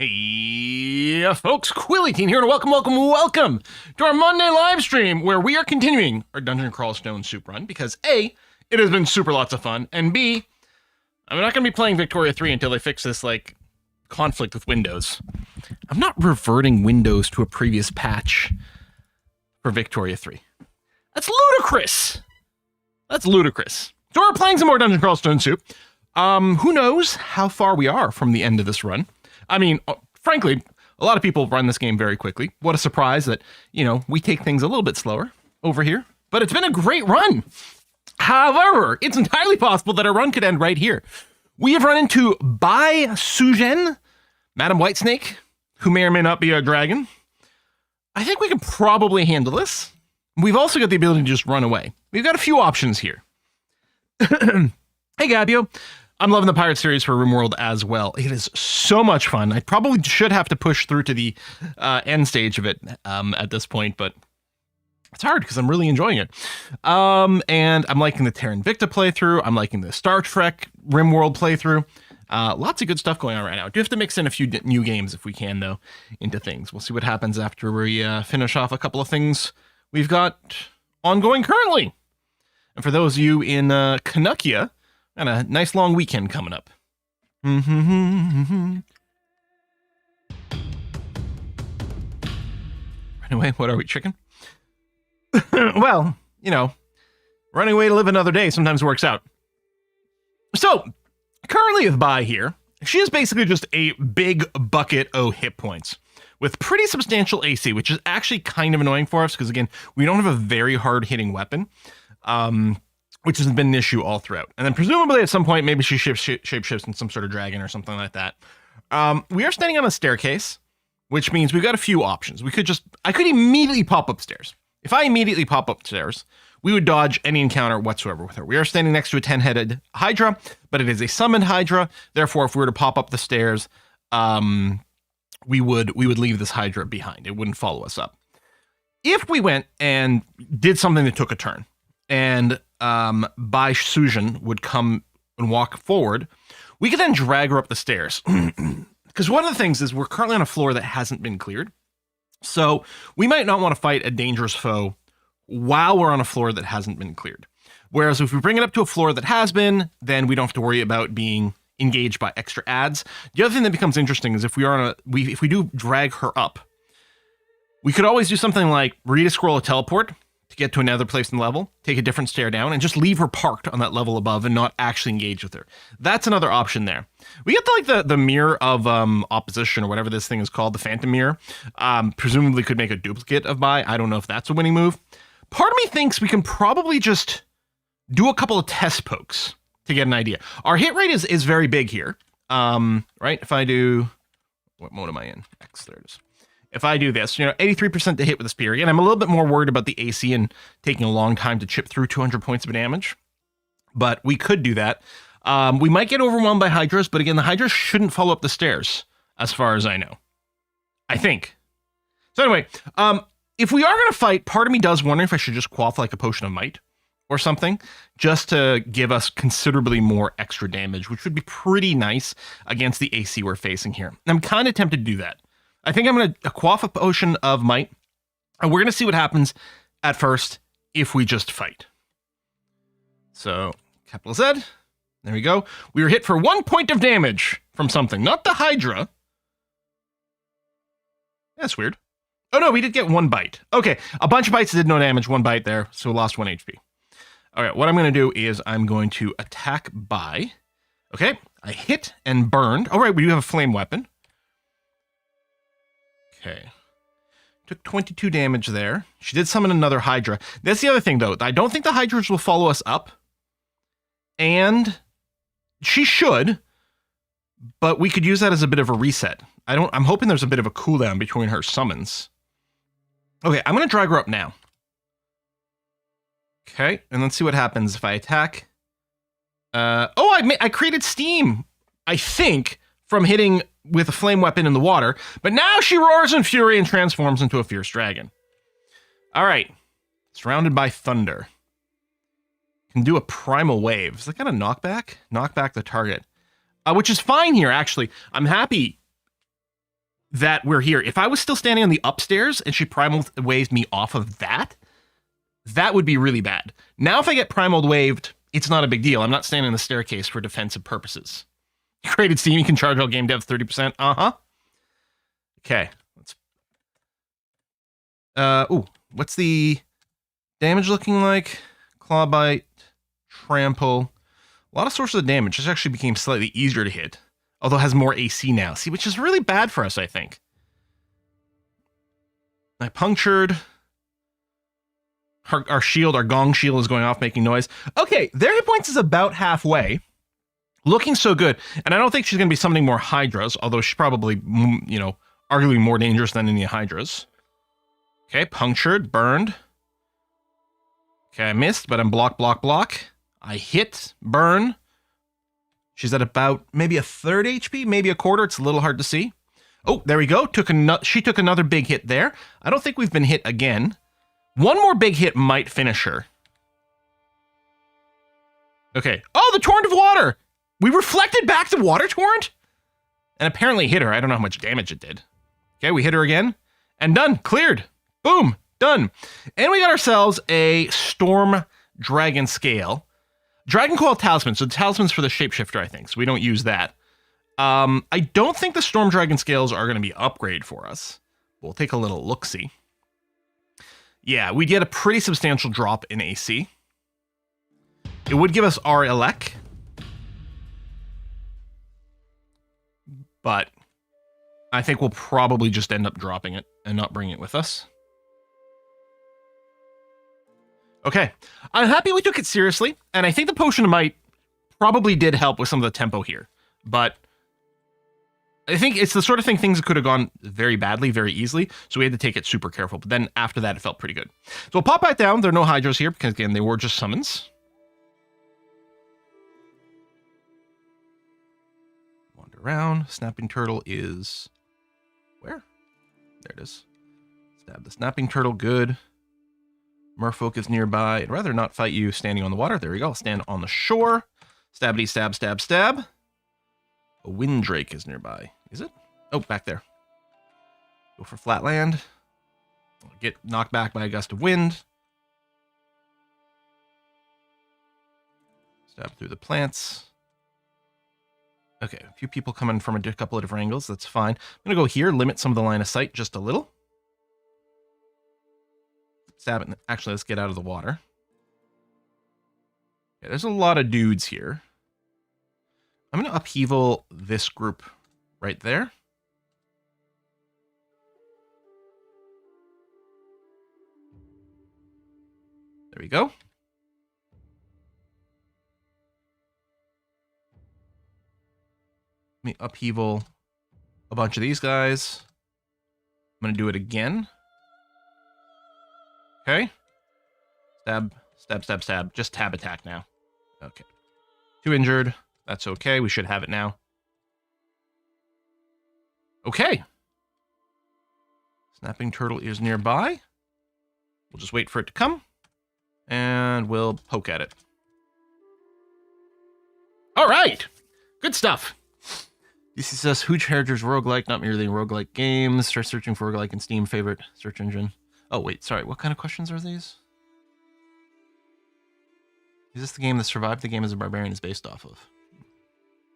Hey, folks, Quilly-Teen here, and welcome to our Monday live stream, where we are continuing our Dungeon Crawl Stone Soup run, because A, it has been super lots of fun, and B, I'm not going to be playing Victoria 3 until they fix this, conflict with Windows. I'm not reverting Windows to a previous patch for Victoria 3. That's ludicrous! That's ludicrous. So we're playing some more Dungeon Crawl Stone Soup. Who knows how far we are from the end of this run. I mean, frankly, a lot of people run this game very quickly. What a surprise that, we take things a little bit slower over here. But it's been a great run. However, it's entirely possible that our run could end right here. We have run into Bai Suzhen, Madam Whitesnake, who may or may not be a dragon. I think we can probably handle this. We've also got the ability to just run away. We've got a few options here. Hey, Gabio. I'm loving the Pirate series for RimWorld as well. It is so much fun. I probably should have to push through to the end stage of it at this point, but it's hard because I'm really enjoying it. And I'm liking the Terra Invicta playthrough. I'm liking the Star Trek RimWorld playthrough. Lots of good stuff going on right now. I do have to mix in a few new games if we can, though, into things. We'll see what happens after we finish off a couple of things we've got ongoing currently. And for those of you in Canuckia, got a nice long weekend coming up. Anyway, what are we, chicken? Well, running away to live another day sometimes works out. So, currently with Bai here, she is basically just a big bucket of hit points with pretty substantial AC, which is actually kind of annoying for us because, again, we don't have a very hard-hitting weapon. Which has been an issue all throughout. And then presumably at some point, maybe she shapeshifts in some sort of dragon or something like that. We are standing on a staircase, which means we've got a few options. I could immediately pop upstairs. If I immediately pop upstairs, we would dodge any encounter whatsoever with her. We are standing next to a 10-headed Hydra, but it is a summoned Hydra. Therefore, if we were to pop up the stairs, we would leave this Hydra behind. It wouldn't follow us up. If we went and did something that took a turn, and Bai Suzhen would come and walk forward, we could then drag her up the stairs. Because one of the things is we're currently on a floor that hasn't been cleared. So we might not want to fight a dangerous foe while we're on a floor that hasn't been cleared. Whereas if we bring it up to a floor that has been, then we don't have to worry about being engaged by extra adds. The other thing that becomes interesting is if we do drag her up, we could always do something like read a scroll of teleport to get to another place in the level, take a different stair down, and just leave her parked on that level above and not actually engage with her. That's another option there. We get the mirror of opposition, or whatever this thing is called, the phantom mirror. Presumably could make a duplicate of Bai. I don't know if that's a winning move. Part of me thinks we can probably just do a couple of test pokes to get an idea. Our hit rate is very big here. Right? If I do, what mode am I in? X, there it is. If I do this, 83% to hit with a spear. Again, I'm a little bit more worried about the AC and taking a long time to chip through 200 points of damage. But we could do that. We might get overwhelmed by Hydras, but again, the Hydras shouldn't follow up the stairs, as far as I know. I think. So anyway, if we are going to fight, part of me does wonder if I should just quaff a potion of might or something, just to give us considerably more extra damage, which would be pretty nice against the AC we're facing here. And I'm kind of tempted to do that. I think I'm going to quaff a potion of might, and we're going to see what happens at first if we just fight. So, capital Z, there we go. We were hit for 1 point of damage from something, not the Hydra. That's weird. Oh no, we did get 1 bite. Okay, a bunch of bites did no damage, 1 bite there, so we lost 1 HP. All right, what I'm going to do is I'm going to attack Bai. Okay, I hit and burned. All right, we do have a flame weapon. Okay. Took 22 damage there. She did summon another Hydra. That's the other thing, though. I don't think the Hydras will follow us up. And she should, but we could use that as a bit of a reset. I'm hoping there's a bit of a cooldown between her summons. Okay, I'm going to drag her up now. Okay, and let's see what happens if I attack. I created steam, I think, from hitting with a flame weapon in the water, but now she roars in fury and transforms into a fierce dragon. All right, surrounded by thunder. Can do a primal wave. Is that kind of knockback? Knock back the target, which is fine here, actually. I'm happy that we're here. If I was still standing on the upstairs and she primal waved me off of that, that would be really bad. Now, if I get primal waved, it's not a big deal. I'm not standing on the staircase for defensive purposes. Created Steam, you can charge all game dev 30%. Uh-huh. Okay. Ooh, what's the damage looking like? Claw bite, trample. A lot of sources of damage. This actually became slightly easier to hit, although it has more AC now. See, which is really bad for us, I think. I punctured. Our shield, our gong shield is going off, making noise. Okay, their hit points is about halfway. Looking so good. And I don't think she's going to be summoning more Hydras, although she's probably, you know, arguably more dangerous than any Hydras. Okay, punctured, burned. Okay, I missed, but I'm block, block, block. I hit, burn. She's at about maybe a third HP, maybe a quarter. It's a little hard to see. Oh, there we go. She took another big hit there. I don't think we've been hit again. One more big hit might finish her. Okay. Oh, the torrent of water! We reflected back the water torrent? And apparently hit her. I don't know how much damage it did. Okay, we hit her again. And done. Cleared. Boom. Done. And we got ourselves a Storm Dragon Scale. Dragon Coil Talisman. So the talisman's for the Shapeshifter, I think. So we don't use that. I don't think the Storm Dragon Scales are going to be upgraded for us. We'll take a little look-see. Yeah, we get a pretty substantial drop in AC. It would give us our Elec. But I think we'll probably just end up dropping it and not bring it with us. Okay, I'm happy we took it seriously, and I think the Potion of Might probably did help with some of the tempo here. But I think it's the sort of thing things could have gone very badly, very easily, so we had to take it super careful. But then after that, it felt pretty good. So we'll pop back down. There are no Hydras here, because again, they were just summons. Wander around. Snapping Turtle is... where? There it is. Stab the Snapping Turtle, good. Merfolk is nearby. I'd rather not fight you standing on the water. There we go. I'll stand on the shore. Stabity, stab, stab, stab. A Windrake is nearby. Is it? Oh, back there. Go for Flatland. Get knocked back by a gust of wind. Stab through the plants. Okay, a few people coming from a couple of different angles. That's fine. I'm going to go here, limit some of the line of sight just a little. Stab it. Actually, let's get out of the water. Okay, there's a lot of dudes here. I'm going to upheaval this group right there. There we go. Let me upheaval a bunch of these guys. I'm going to do it again. Okay. Stab, stab, stab, stab. Just tab attack now. Okay. 2 injured. That's okay. We should have it now. Okay. Snapping Turtle is nearby. We'll just wait for it to come. And we'll poke at it. All right. Good stuff. DCSS Hooch Heritage roguelike, not merely roguelike games. Start searching for roguelike in Steam favorite search engine. Oh, wait, sorry. What kind of questions are these? Is this the game that Survived the Game as a Barbarian is based off of?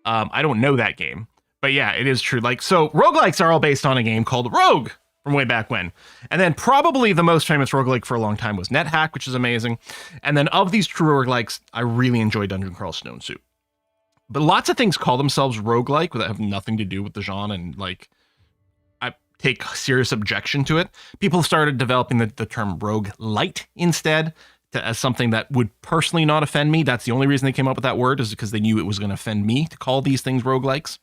I don't know that game. But yeah, it is true. Like, so roguelikes are all based on a game called Rogue from way back when. And then probably the most famous roguelike for a long time was NetHack, which is amazing. And then of these true roguelikes, I really enjoy Dungeon Crawl Stone Soup. But lots of things call themselves roguelike that have nothing to do with the genre, and like I take serious objection to it. People started developing the term roguelite instead as something that would personally not offend me. That's the only reason they came up with that word, is because they knew it was going to offend me to call these things roguelikes.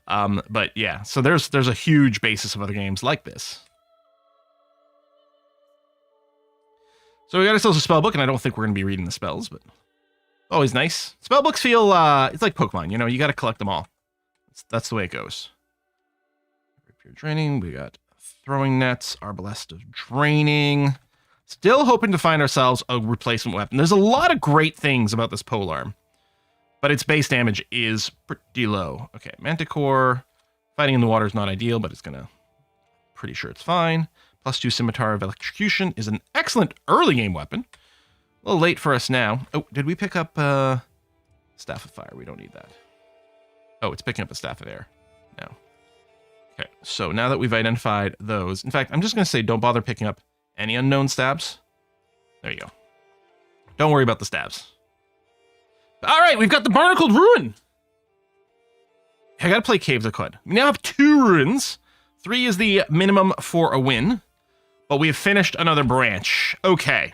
But yeah, so there's a huge basis of other games like this. So we got ourselves a spell book, and I don't think we're going to be reading the spells, but always nice. Spellbooks feel, it's like Pokemon, you know, you got to collect them all. That's the way it goes. Pure Draining, we got Throwing Nets, Arbalest of Draining. Still hoping to find ourselves a replacement weapon. There's a lot of great things about this polearm, but its base damage is pretty low. Okay, Manticore. Fighting in the water is not ideal, but it's going to Pretty sure it's fine. +2 Scimitar of Electrocution is an excellent early game weapon. A little late for us now. Oh, did we pick up Staff of Fire? We don't need that. Oh, it's picking up a Staff of Air. No. Okay, so now that we've identified those, in fact, I'm just going to say don't bother picking up any unknown stabs. There you go. Don't worry about the stabs. All right, we've got the Barnacled Ruin. I gotta play Caves of Qud. We now have 2 ruins. 3 is the minimum for a win. But we have finished another branch. Okay.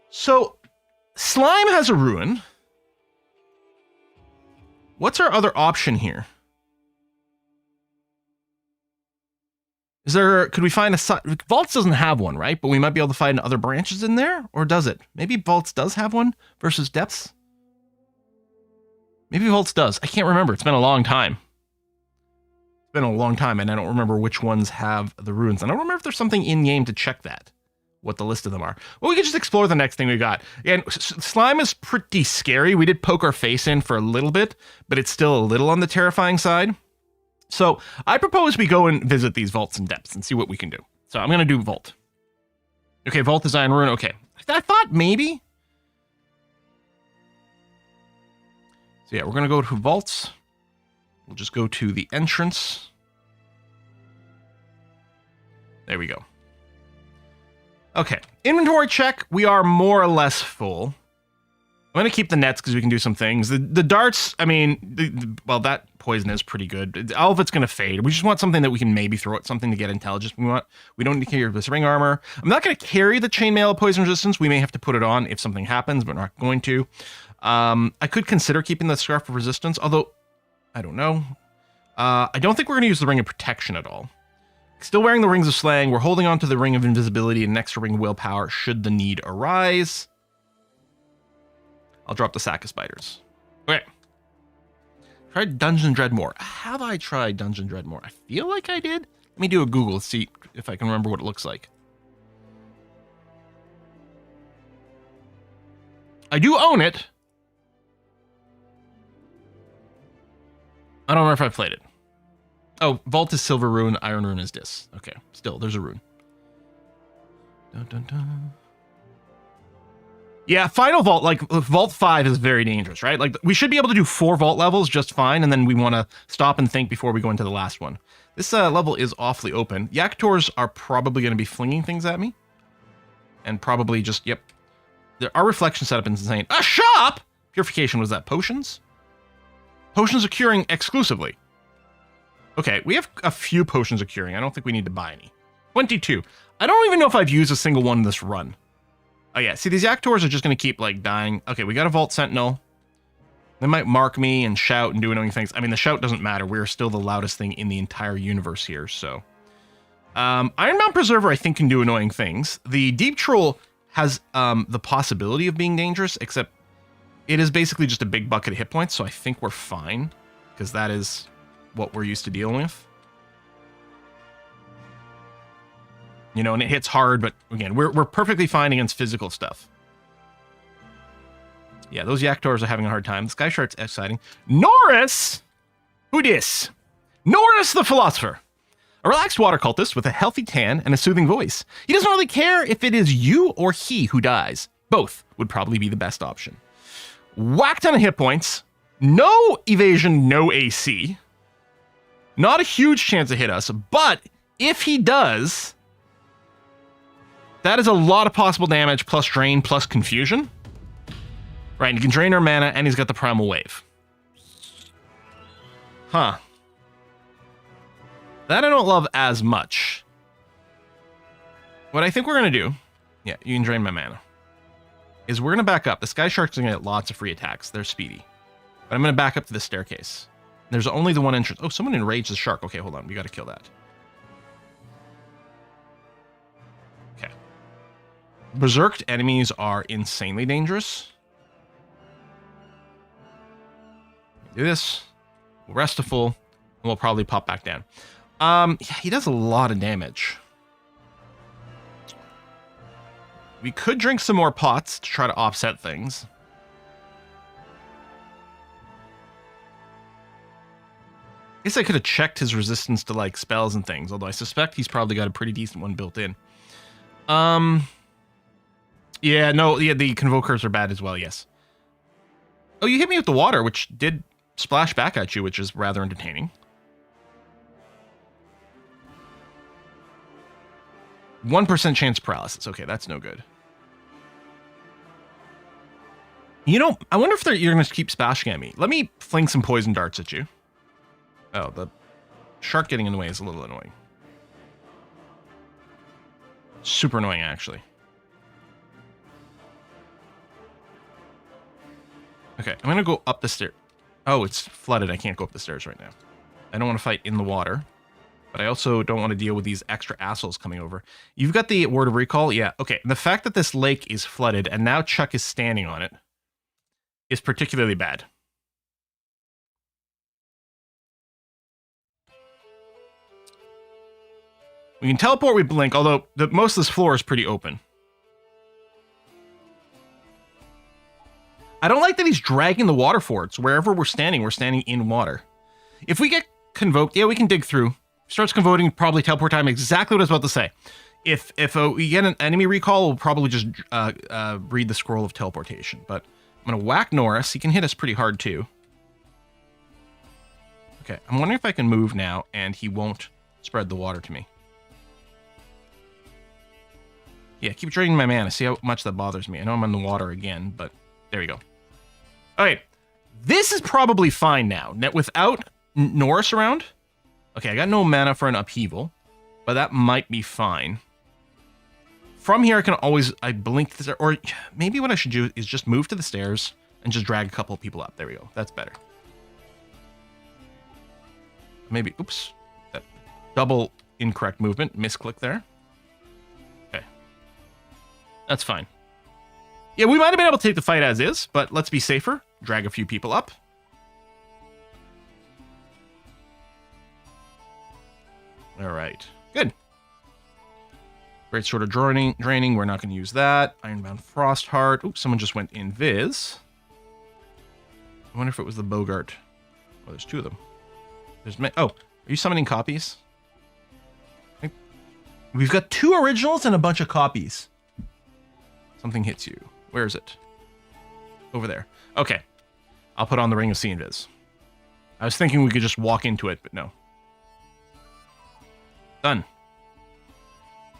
So, Slime has a ruin. What's our other option here? Is there, could we find a, Vaults doesn't have one, right? But we might be able to find other branches in there? Or does it? Maybe Vaults does have one versus Depths? Maybe Vaults does. I can't remember. It's been a long time. It's been a long time, and I don't remember which ones have the ruins. And I don't remember if there's something in-game to check that, what the list of them are. Well, we could just explore the next thing we got. And Slime is pretty scary. We did poke our face in for a little bit, but it's still a little on the terrifying side. So I propose we go and visit these vaults in depths and see what we can do. So I'm going to do Vault. Okay, Vault Design Ruin. Okay. I thought maybe. So yeah, we're going to go to Vaults. We'll just go to the entrance. There we go. Okay. Inventory check. We are more or less full. I'm going to keep the nets because we can do some things. The darts, I mean, well, that poison is pretty good. All of it's going to fade. We just want something that we can maybe throw at something to get intelligence. We don't need to carry this ring armor. I'm not going to carry the chainmail poison resistance. We may have to put it on if something happens, but we're not going to. I could consider keeping the scarf of resistance, although I don't know. I don't think we're going to use the ring of protection at all. Still wearing the rings of slaying. We're holding on to the ring of invisibility and an extra ring of willpower should the need arise. I'll drop the sack of spiders. Okay. Tried Dungeon Dread more. Have I tried Dungeon Dread more? I feel like I did. Let me do a Google, see if I can remember what it looks like. I do own it. I don't remember if I played it. Oh, Vault is Silver Rune, Iron Rune is Dis. Okay, still, there's a rune. Dun, dun, dun. Yeah, Final Vault, like, Vault 5 is very dangerous, right? Like, we should be able to do 4 Vault levels just fine, and then we want to stop and think before we go into the last one. This level is awfully open. Yaktors are probably going to be flinging things at me. And probably just, yep. Our reflection setup is insane. A shop! Purification, was that potions? Potions of curing exclusively. Okay, we have a few potions of curing. I don't think we need to buy any. 22. I don't even know if I've used a single one in this run. Oh yeah, see, these Yaktors are just going to keep, like, dying. Okay, we got a Vault Sentinel. They might mark me and shout and do annoying things. I mean, the shout doesn't matter. We're still the loudest thing in the entire universe here, so. Ironbound Preserver, I think, can do annoying things. The Deep Troll has the possibility of being dangerous, except it is basically just a big bucket of hit points, so I think we're fine, because that is what we're used to dealing with. You know, and it hits hard, but again, we're perfectly fine against physical stuff. Yeah, those Yaktors are having a hard time. The Sky Shark's exciting. Norris! Who dis? Norris the Philosopher. A relaxed water cultist with a healthy tan and a soothing voice. He doesn't really care if it is you or he who dies. Both would probably be the best option. Whack ton of hit points. No evasion, no AC. Not a huge chance to hit us, but if he does, that is a lot of possible damage plus drain plus confusion. Right, he can drain our mana and he's got the primal wave. Huh. That I don't love as much. What I think we're going to do, yeah, you can drain my mana, is we're going to back up. The Sky Sharks are going to get lots of free attacks. They're speedy. But I'm going to back up to the staircase. There's only the one entrance. Oh, someone enraged the shark. Okay, hold on. We got to kill that. Okay. Berserked enemies are insanely dangerous. Do this. We'll rest a full. And we'll probably pop back down. Yeah, he does a lot of damage. We could drink some more pots to try to offset things. guess I could have checked his resistance to, like, spells and things, although I suspect he's probably got a pretty decent one built in. Yeah, no, yeah, the Convokers are bad as well, yes. Oh, you hit me with the water, which did splash back at you, which is rather entertaining. 1% chance paralysis. Okay, that's no good. You know, I wonder if you're going to keep splashing at me. Let me fling some poison darts at you. Oh, the shark getting in the way is a little annoying. Super annoying, actually. Okay, I'm going to go up the stairs. Oh, it's flooded. I can't go up the stairs right now. I don't want to fight in the water. But I also don't want to deal with these extra assholes coming over. You've got the word of recall? Yeah, okay. The fact that this lake is flooded and now Chuck is standing on it is particularly bad. We can teleport with Blink, although most of this floor is pretty open. I don't like that he's dragging the water forwards. Wherever we're standing in water. If we get convoked, yeah, we can dig through. Starts convoking, probably teleport time, exactly what I was about to say. If we get an enemy recall, we'll probably just read the scroll of teleportation. But I'm going to whack Norris. He can hit us pretty hard, too. Okay, I'm wondering if I can move now, and he won't spread the water to me. Yeah, keep draining my mana. See how much that bothers me. I know I'm in the water again, but there we go. All right, this is probably fine now. Without Norris around... Okay, I got no mana for an upheaval, but that might be fine. From here, I can always... I blink the stairs, or maybe what I should do is just move to the stairs and just drag a couple of people up. There we go. That's better. Maybe... Oops. That double incorrect movement. Misclick there. Okay. That's fine. Yeah, we might have been able to take the fight as is, but let's be safer. Drag a few people up. All right, good. Great Sword of Draining. We're not going to use that. Ironbound Frostheart. Oops, someone just went invis. I wonder if it was the Bogart. Oh, there's two of them. Oh, are you summoning copies? We've got 2 originals and a bunch of copies. Something hits you. Where is it? Over there. Okay. I'll put on the Ring of Sea Invis. I was thinking we could just walk into it, but no. Done.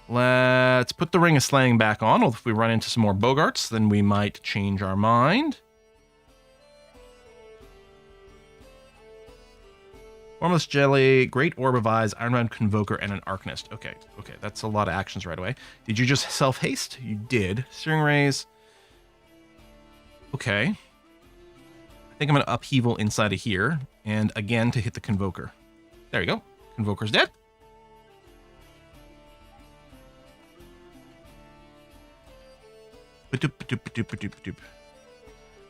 Let's put the Ring of Slaying back on. If we run into some more Bogarts, then we might change our mind. Formless Jelly, Great Orb of Eyes, Ironbound Convoker, and an Arcanist. Okay, that's a lot of actions right away. Did you just self-haste? You did. Searing Rays. Okay. I think I'm going to upheaval inside of here, and again to hit the Convoker. There you go. Convoker's dead.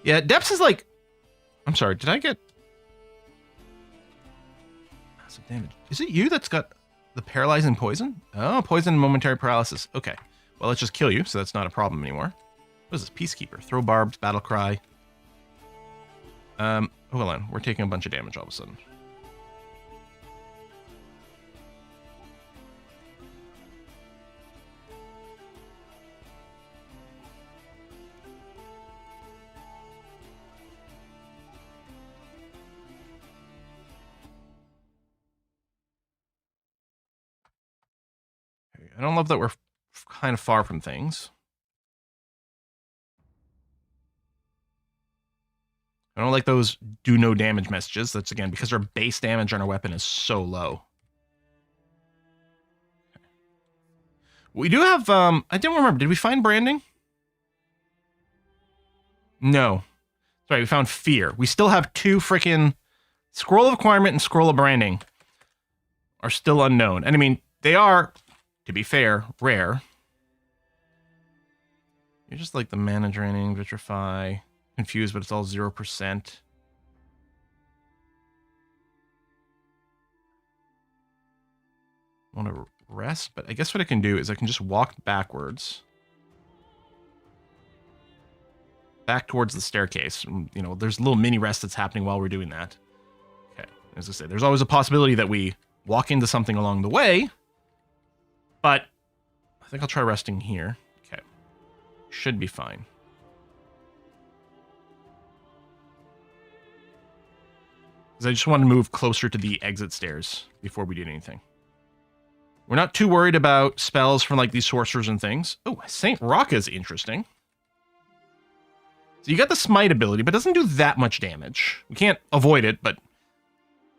Yeah, Depths is like... I'm sorry, did I get... Massive damage. Is it you that's got the paralyzing poison? Oh, poison and momentary paralysis. Okay. Well, let's just kill you, so that's not a problem anymore. What is this? Peacekeeper. Throw barbs, battle cry. Hold on. We're taking a bunch of damage all of a sudden. I don't love that we're kind of far from things. I don't like those do no damage messages. That's, again, because our base damage on our weapon is so low. We do have, I don't remember. Did we find branding? No. Sorry, we found fear. We still have 2 freaking Scroll of Acquirement and Scroll of Branding are still unknown. And I mean, they are... To be fair, rare. You're just like the mana draining, vitrify, confused, but it's all 0%. Want to rest, but I guess what I can do is I can just walk backwards. Back towards the staircase. You know, there's a little mini rest that's happening while we're doing that. Okay, As I say, there's always a possibility that we walk into something along the way, but I think I'll try resting here. Okay. Should be fine. Because I just want to move closer to the exit stairs before we did anything. We're not too worried about spells from like these sorcerers and things. Oh, Saint Roka is interesting. So you got the smite ability, but it doesn't do that much damage. We can't avoid it, but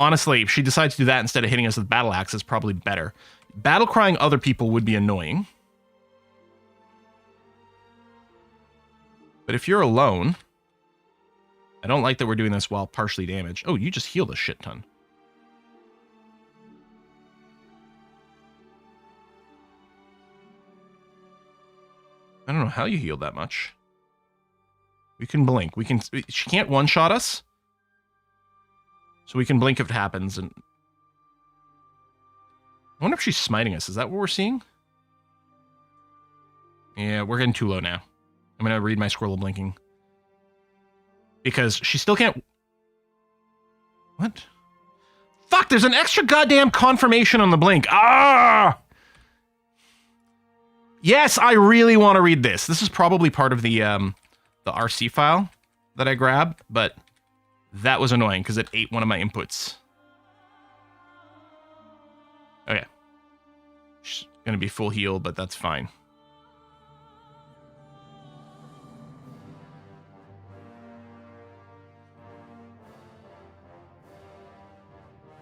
honestly, if she decides to do that instead of hitting us with battle axe, it's probably better. Battle crying other people would be annoying. But if you're alone, I don't like that we're doing this while partially damaged. Oh, you just healed a shit ton. I don't know how you healed that much. We can blink. We can. She can't one-shot us. So we can blink if it happens. And I wonder if she's smiting us. Is that what we're seeing? Yeah, we're getting too low now. I'm going to read my scroll of blinking. Because she still can't... What? Fuck, there's an extra goddamn confirmation on the blink. Ah! Yes, I really want to read this. This is probably part of the RC file that I grabbed, but that was annoying because it ate one of my inputs. Okay. She's going to be full heal, but that's fine.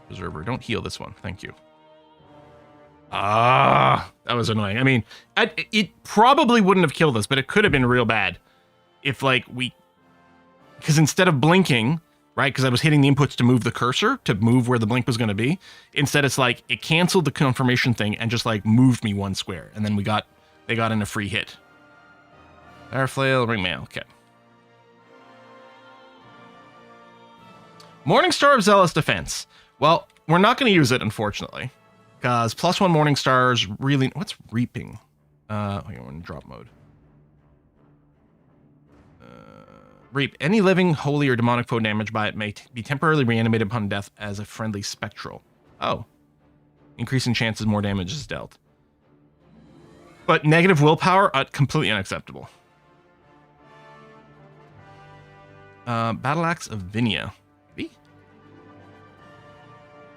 Preserver, don't heal this one. Thank you. Ah, that was annoying. I mean, it probably wouldn't have killed us, but it could have been real bad. If, like, because instead of blinking, right, because I was hitting the inputs to move the cursor, to move where the blink was going to be, instead it's like, it canceled the confirmation thing and just, like, moved me one square. And then they got in a free hit. Fire flail, ring mail, okay. Morningstar of Zealous Defense. Well, we're not going to use it, unfortunately. Because +1 Morningstars really... What's reaping? Okay, we're in drop mode. Reap. Any living, holy, or demonic foe damaged by it may be temporarily reanimated upon death as a friendly spectral. Oh. Increasing chances more damage is dealt. But negative willpower, completely unacceptable. Battle Axe of Vinia.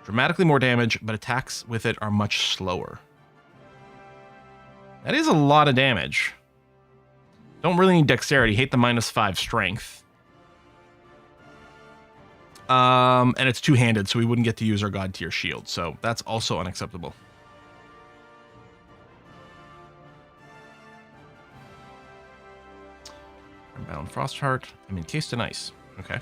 Dramatically more damage, but attacks with it are much slower. That is a lot of damage. Don't really need dexterity. Hate the -5 strength. And it's two-handed, so we wouldn't get to use our god tier shield. So that's also unacceptable. Unbound Frostheart. I mean, Taste and Ice. Okay.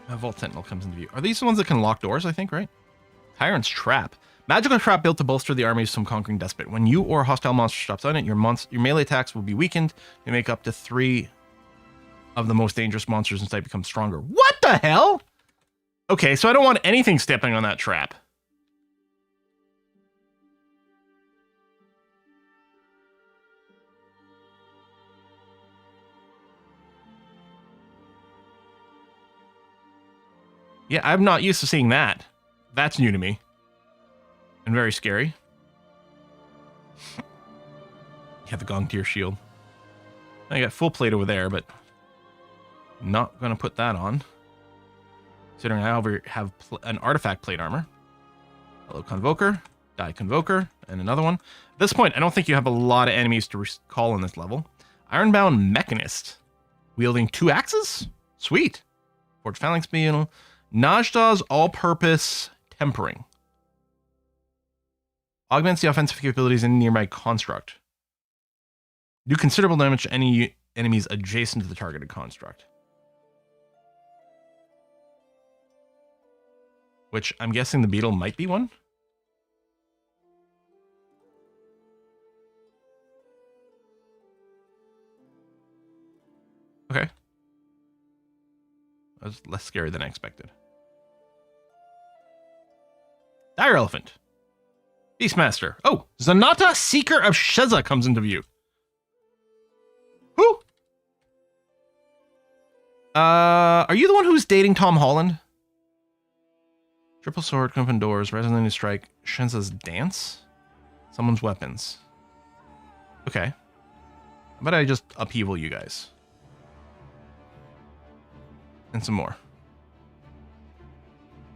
Vault Sentinel comes into view. Are these the ones that can lock doors, I think, right? Tyrant's Trap. Magical trap built to bolster the armies from conquering despot. When you or a hostile monster stops on it, your melee attacks will be weakened. They make up to 3 of the most dangerous monsters inside become stronger. What the hell? Okay, so I don't want anything stepping on that trap. Yeah, I'm not used to seeing that. That's new to me. And very scary. Yeah, the Gong Tier shield. I got full plate over there, but not going to put that on. Considering I have an artifact plate armor. Hello, Convoker. Die Convoker. And another one. At this point, I don't think you have a lot of enemies to call on this level. Ironbound Mechanist. Wielding 2 axes? Sweet. Forged Phalanx Beetle. Najda's all-purpose tempering. Augments the offensive capabilities in nearby construct. Do considerable damage to any enemies adjacent to the targeted construct. Which I'm guessing the beetle might be one. Okay. That was less scary than I expected. Dire Elephant. Beastmaster. Oh, Zanata, Seeker of Sheza comes into view. Who? Are you the one who's dating Tom Holland? Triple sword, open doors, resonating strike, Shenza's dance? Someone's weapons. Okay. How about I just upheaval you guys? And some more.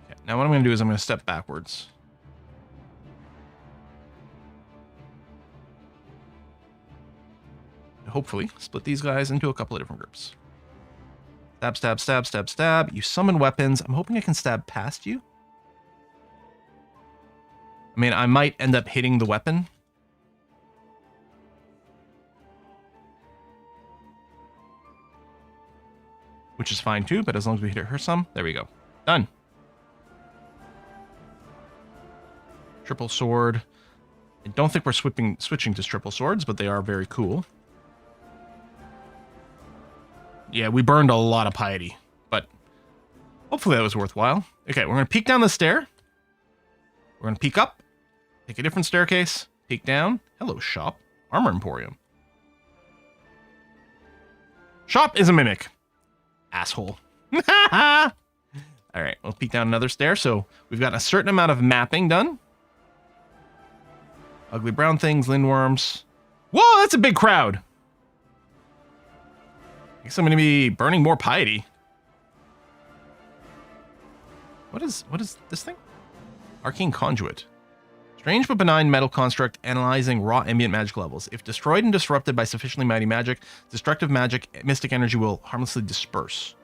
Okay, now what I'm going to do is I'm going to step backwards. Hopefully, split these guys into a couple of different groups. Stab, stab, stab, stab, stab. You summon weapons. I'm hoping I can stab past you. I mean, I might end up hitting the weapon. Which is fine too, but as long as we hit her some, there we go. Done. Triple sword. I don't think we're switching to triple swords, but they are very cool. Yeah, we burned a lot of piety, but hopefully that was worthwhile. Okay, we're going to peek down the stair. We're going to peek up, take a different staircase, peek down. Hello, shop. Armor Emporium. Shop is a mimic. Asshole. All right, we'll peek down another stair. So we've got a certain amount of mapping done. Ugly brown things, lindworms. Whoa, that's a big crowd. I guess I'm going to be burning more piety. What is this thing? Arcane Conduit. Strange but benign metal construct analyzing raw ambient magic levels. If destroyed and disrupted by sufficiently mighty magic, destructive magic, mystic energy will harmlessly disperse.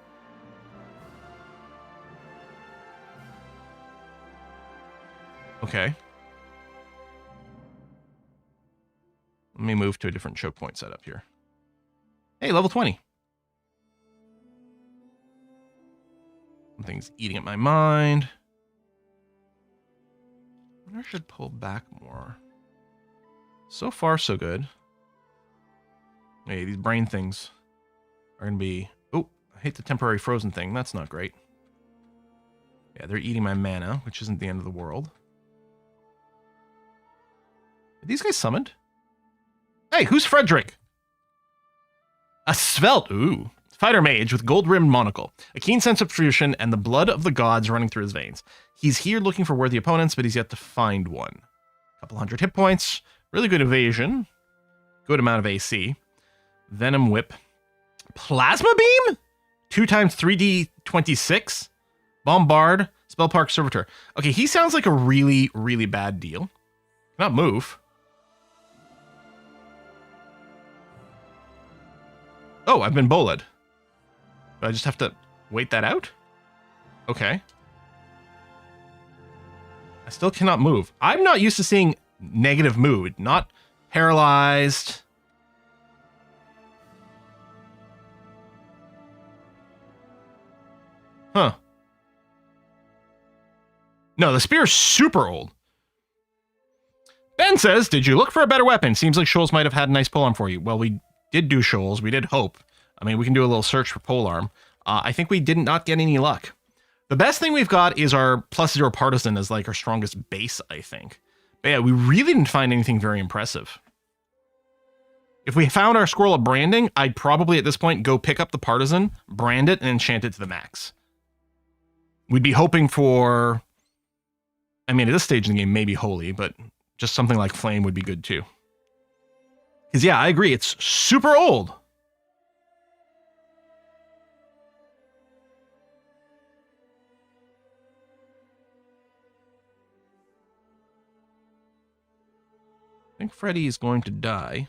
Okay. Let me move to a different choke point setup here. Hey, level 20. Something's eating at my mind. I wonder if I should pull back more. So far, so good. Hey, these brain things are going to be... Oh, I hate the temporary frozen thing. That's not great. Yeah, they're eating my mana, which isn't the end of the world. Are these guys summoned? Hey, who's Frederick? A svelte, ooh. Fighter mage with gold-rimmed monocle, a keen sense of tradition, and the blood of the gods running through his veins. He's here looking for worthy opponents, but he's yet to find one. Couple hundred hit points, really good evasion, good amount of AC, venom whip, plasma beam, 2 times 3d26, bombard, spell park servitor. Okay, he sounds like a really, really bad deal. Cannot move. Oh, I've been bullied. Do I just have to wait that out? Okay. I still cannot move. I'm not used to seeing negative mood. Not paralyzed. Huh. No, the spear's super old. Ben says, did you look for a better weapon? Seems like Shoals might have had a nice polearm for you. Well, we did do Shoals. We did hope. I mean, we can do a little search for polearm. I think we did not get any luck. The best thing we've got is our +0 partisan as like our strongest base, I think. But yeah, we really didn't find anything very impressive. If we found our scroll of branding, I'd probably at this point go pick up the partisan, brand it, and enchant it to the max. We'd be hoping for... I mean, at this stage in the game, maybe holy, but just something like flame would be good too. Because yeah, I agree, it's super old. I think Freddy is going to die.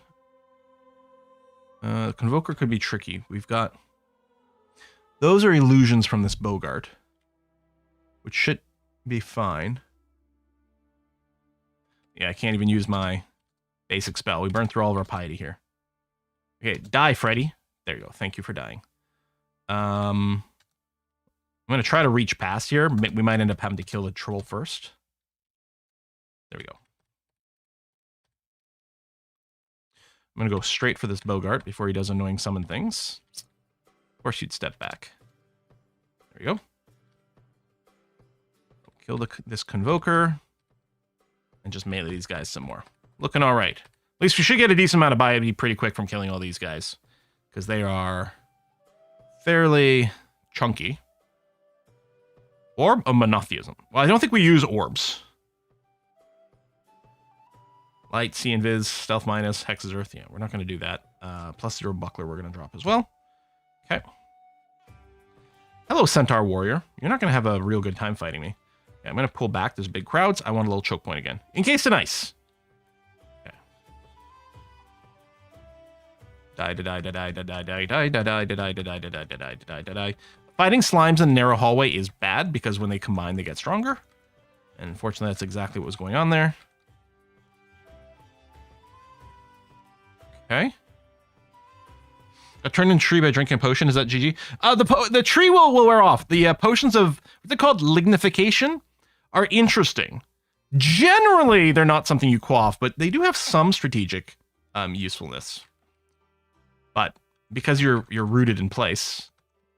Convoker could be tricky. We've got... Those are illusions from this Bogart, which should be fine. Yeah, I can't even use my basic spell. We burned through all of our piety here. Okay, die, Freddy. There you go. Thank you for dying. I'm going to try to reach past here. We might end up having to kill the troll first. There we go. I'm going to go straight for this Bogart before he does annoying summon things. Of course you'd step back. There we go. Kill this Convoker. And just melee these guys some more. Looking all right. At least we should get a decent amount of piety pretty quick from killing all these guys. Because they are fairly chunky. Orb of monotheism. Well, I don't think we use orbs. Light, see, invis, stealth minus, hexes earth. Yeah, we're not going to do that. +0 buckler we're going to drop as well. Okay. Hello, Centaur Warrior. You're not going to have a real good time fighting me. Yeah, I'm going to pull back. There's big crowds. I want a little choke point again. Encased in ice. Okay. Die. Fighting slimes in a narrow hallway is bad because when they combine, they get stronger. And unfortunately, that's exactly what was going on there. Okay. Got turned into tree by drinking a potion. Is that GG? The tree will wear off. The potions of, what they're called, lignification, are interesting. Generally, they're not something you quaff, but they do have some strategic usefulness. But because you're rooted in place,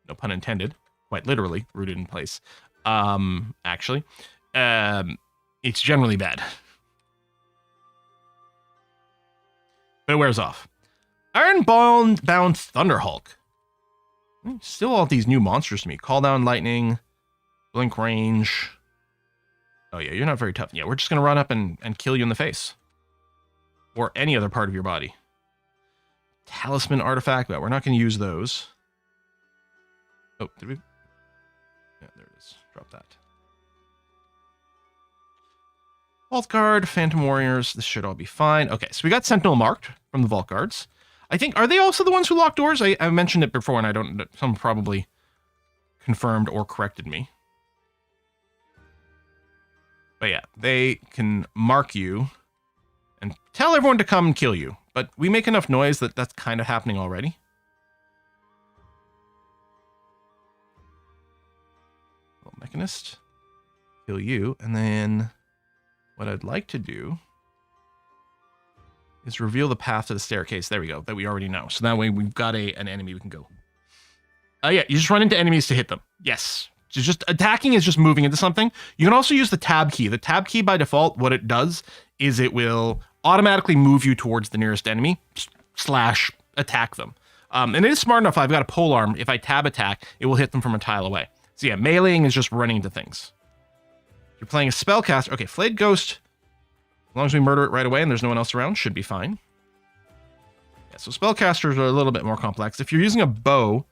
no pun intended, quite literally rooted in place, actually, it's generally bad. But it wears off. Ironbound Thunderhulk. Still all these new monsters to me. Call down lightning, blink range. Oh yeah, you're not very tough. Yeah, we're just gonna run up and kill you in the face. Or any other part of your body. Talisman artifact, but we're not gonna use those. Oh, did we? Yeah, there it is. Drop that. Vault Guard, Phantom Warriors, this should all be fine. Okay, so we got Sentinel marked from the Vault Guards. I think, are they also the ones who lock doors? I mentioned it before and I don't, someone probably confirmed or corrected me. But yeah, they can mark you and tell everyone to come and kill you. But we make enough noise that that's kind of happening already. Little Mechanist. Kill you. And then what I'd like to do is reveal the path to the staircase. There we go. That we already know. So that way we've got an enemy we can go. Yeah, you just run into enemies to hit them. Yes. So just attacking is just moving into something. You can also use the tab key. The tab key by default, what it does is it will automatically move you towards the nearest enemy / attack them. And it is smart enough. I've got a pole arm. If I tab attack, it will hit them from a tile away. So yeah, meleeing is just running into things. If you're playing a spellcaster. Okay, Flayed Ghost. As long as we murder it right away and there's no one else around, should be fine. Yeah, so spellcasters are a little bit more complex. If you're using a bow,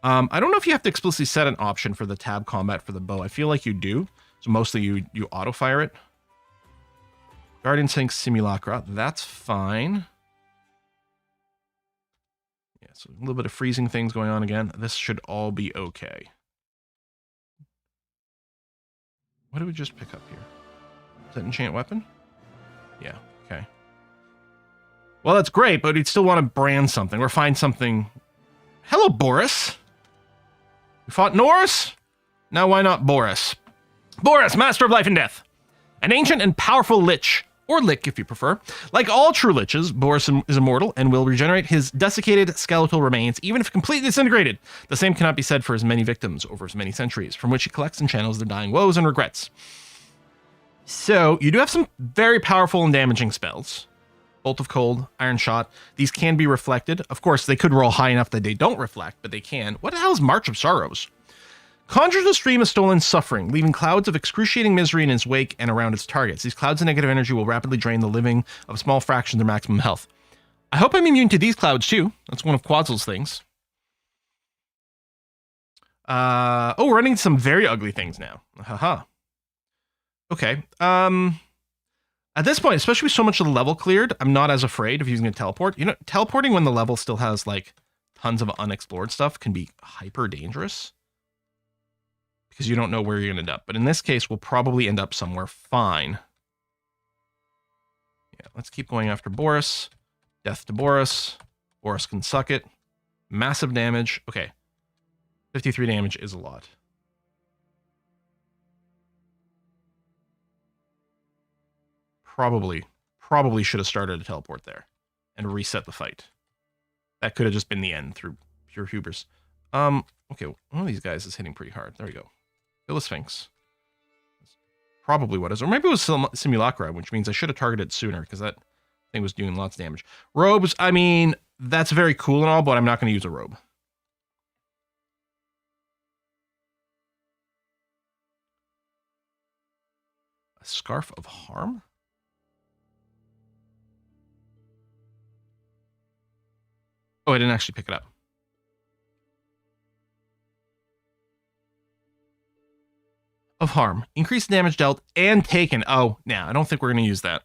I don't know if you have to explicitly set an option for the tab combat for the bow. I feel like you do. So mostly you auto-fire it. Guardian Sync Simulacra, that's fine. Yeah, so a little bit of freezing things going on again. This should all be okay. What did we just pick up here? Is that enchant weapon? Yeah, okay. Well, that's great, but we'd still want to brand something or find something. Hello, Boris. We fought Norris? Now why not Boris? Boris, Master of Life and Death. An ancient and powerful lich, or lick if you prefer. Like all true liches, Boris is immortal and will regenerate his desiccated skeletal remains, even if completely disintegrated. The same cannot be said for his many victims over as many centuries, from which he collects and channels their dying woes and regrets. So, you do have some very powerful and damaging spells. Bolt of Cold, Iron Shot. These can be reflected. Of course, they could roll high enough that they don't reflect, but they can. What the hell is March of Sorrows? Conjures a stream of stolen suffering, leaving clouds of excruciating misery in its wake and around its targets. These clouds of negative energy will rapidly drain the living of a small fraction of their maximum health. I hope I'm immune to these clouds too. That's one of Qazl's things. Oh, we're running into some very ugly things now. Haha. Okay. At this point, especially with so much of the level cleared, I'm not as afraid of using a teleport. You know, teleporting when the level still has like tons of unexplored stuff can be hyper dangerous because you don't know where you're going to end up. But in this case, we'll probably end up somewhere fine. Yeah, let's keep going after Boris. Death to Boris. Boris can suck it. Massive damage. Okay. 53 damage is a lot. Probably should have started a teleport there and reset the fight. That could have just been the end through pure hubris. Okay, one of these guys is hitting pretty hard. There we go. Kill the Sphinx. That's probably what it is. Or maybe it was Simulacra, which means I should have targeted it sooner because that thing was doing lots of damage. Robes, I mean, that's very cool and all, but I'm not going to use a robe. Scarf of Harm? Oh, I didn't actually pick it up. Of Harm. Increased damage dealt and taken. Oh, nah, I don't think we're going to use that.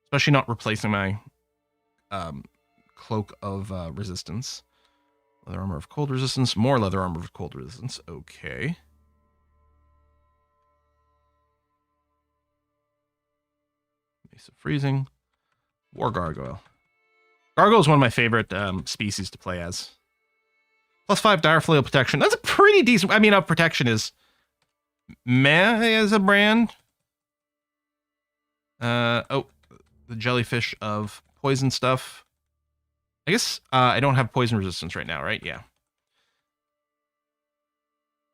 Especially not replacing my Cloak of Resistance. Leather Armor of Cold Resistance. More Leather Armor of Cold Resistance. Okay. Mace of Freezing. War Gargoyle. Gargoyle is one of my favorite species to play as. +5 Dire Flail Protection. That's a pretty decent... I mean, protection is... meh as a brand. Oh, the jellyfish of poison stuff. I guess I don't have poison resistance right now, right? Yeah.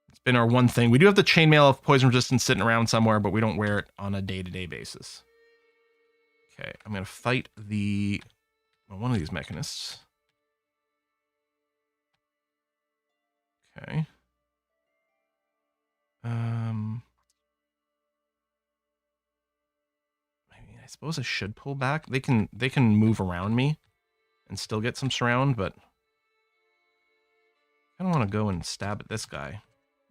It's been our one thing. We do have the chainmail of poison resistance sitting around somewhere, but we don't wear it on a day-to-day basis. Okay, I'm going to fight one of these mechanists. Okay. I suppose I should pull back. They can move around me and still get some surround, but I don't want to go and stab at this guy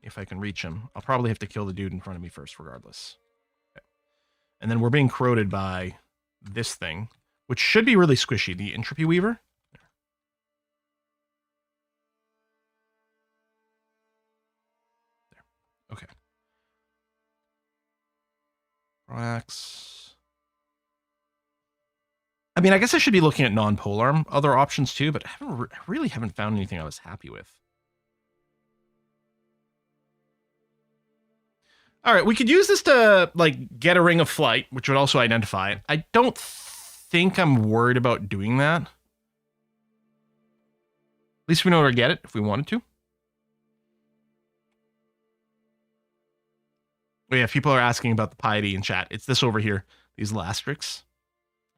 if I can reach him. I'll probably have to kill the dude in front of me first, regardless. Okay. And then we're being corroded by this thing, which should be really squishy. The Entropy Weaver. There. Okay. Axe. I mean, I guess I should be looking at non-polearm other options too, but I really haven't found anything I was happy with. All right, we could use this to, like, get a Ring of Flight, which would also identify it. I don't think I'm worried about doing that. At least we know where to get it if we wanted to. Oh yeah, people are asking about the piety in chat. It's this over here, these Lastrix.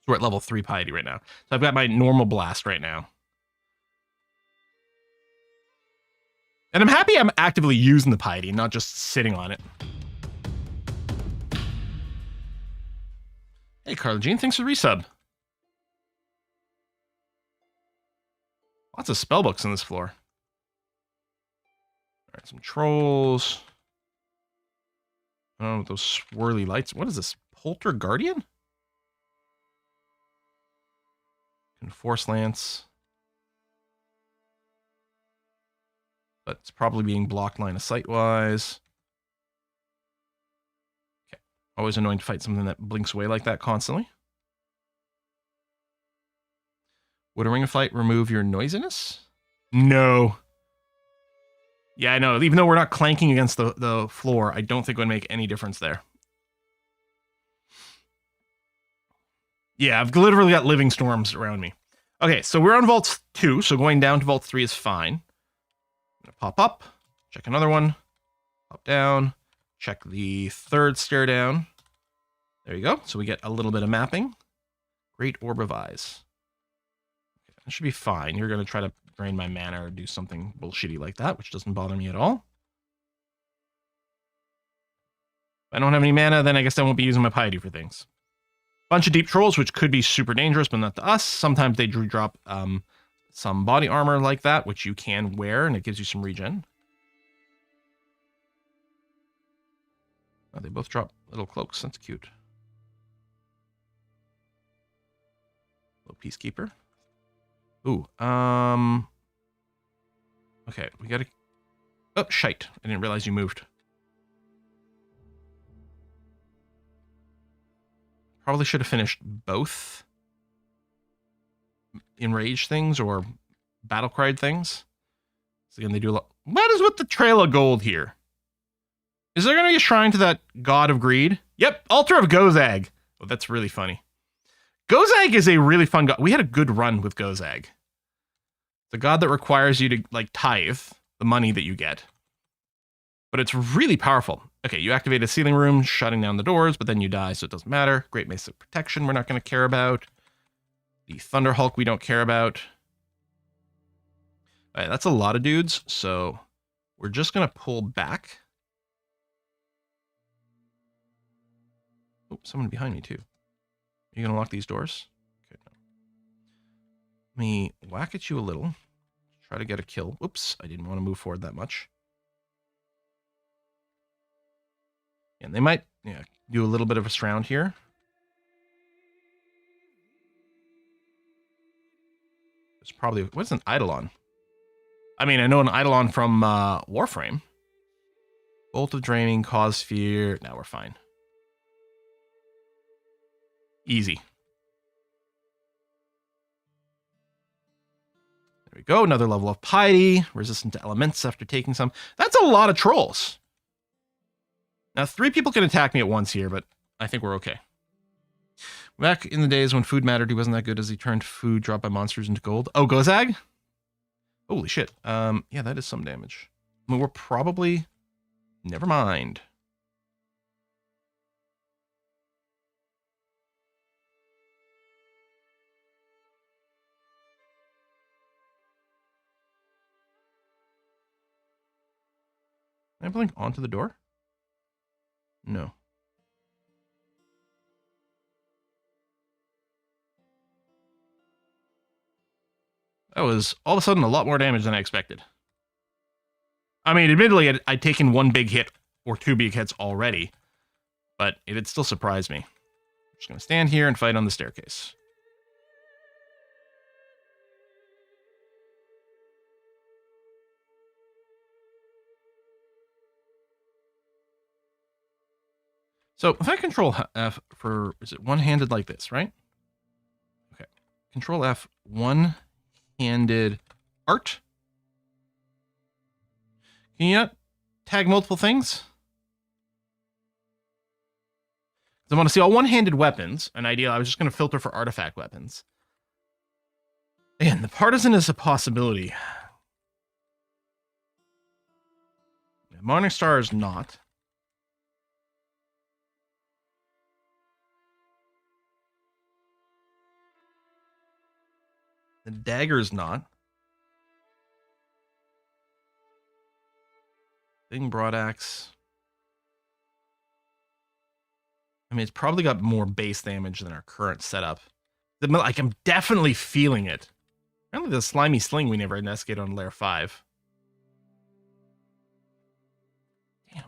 We're at level 3 piety right now. So I've got my normal blast right now. And I'm happy I'm actively using the piety, not just sitting on it. Hey, Carla Jean, thanks for the resub. Lots of spellbooks on this floor. All right, some trolls. I don't know what those swirly lights. What is this? Polter Guardian? Force Lance. But it's probably being blocked line of sight wise. Okay. Always annoying to fight something that blinks away like that constantly. Would a Ring of Flight remove your noisiness? No. Yeah, I know. Even though we're not clanking against the floor, I don't think it would make any difference there. Yeah, I've literally got living storms around me. Okay, so we're on Vault 2, so going down to Vault 3 is fine. I'm gonna pop up, check another one, pop down, check the third stair down. There you go. So we get a little bit of mapping. Great Orb of Eyes. Okay, that should be fine. You're going to try to drain my mana or do something bullshitty like that, which doesn't bother me at all. If I don't have any mana, then I guess I won't be using my piety for things. Bunch of deep trolls, which could be super dangerous, but not to us. Sometimes they drop some body armor like that, which you can wear, and it gives you some regen. Oh, they both drop little cloaks. That's cute. Little Peacekeeper. Ooh, okay, we gotta... Oh, shite. I didn't realize you moved. Probably should have finished both enraged things or battle cried things. So again, they do a lot. What is with the Trail of Gold here? Is there going to be a shrine to that god of greed? Yep, Altar of Gozag. Oh, that's really funny. Gozag is a really fun god. We had a good run with Gozag. It's a god that requires you to, like, tithe the money that you get. But it's really powerful. Okay, you activate a ceiling room, shutting down the doors, but then you die, so it doesn't matter. Great Mace of Protection we're not going to care about. The Thunder Hulk we don't care about. All right, that's a lot of dudes, so we're just going to pull back. Oh, someone behind me, too. Are you going to lock these doors? Okay, no. Let me whack at you a little. Try to get a kill. Oops, I didn't want to move forward that much. And they might do a little bit of a surround here. It's probably... What's an Eidolon? I mean, I know an Eidolon from Warframe. Bolt of Draining, Cause Fear. Now we're fine. Easy. There we go. Another level of Piety. Resistant to elements after taking some. That's a lot of trolls. Now, 3 people can attack me at once here, but I think we're okay. Back in the days when food mattered, he wasn't that good as he turned food dropped by monsters into gold. Oh, Gozag? Holy shit. Yeah, that is some damage. I mean, we're probably... Never mind. Can I blink onto the door? No. That was all of a sudden a lot more damage than I expected. I mean, admittedly, I'd taken 1 big hit or 2 big hits already, but it had still surprised me. I'm just going to stand here and fight on the staircase. So if I control F for, is it one-handed like this, right? Okay. Control F, one-handed art. Can you not tag multiple things? I want to see all one-handed weapons. An idea, I was just going to filter for artifact weapons. Again, the partisan is a possibility. Monarch Star is not. The dagger is not. Thing broadaxe. I mean, it's probably got more base damage than our current setup. Like, I'm definitely feeling it. Apparently the slimy sling we never investigated on layer 5. Damn.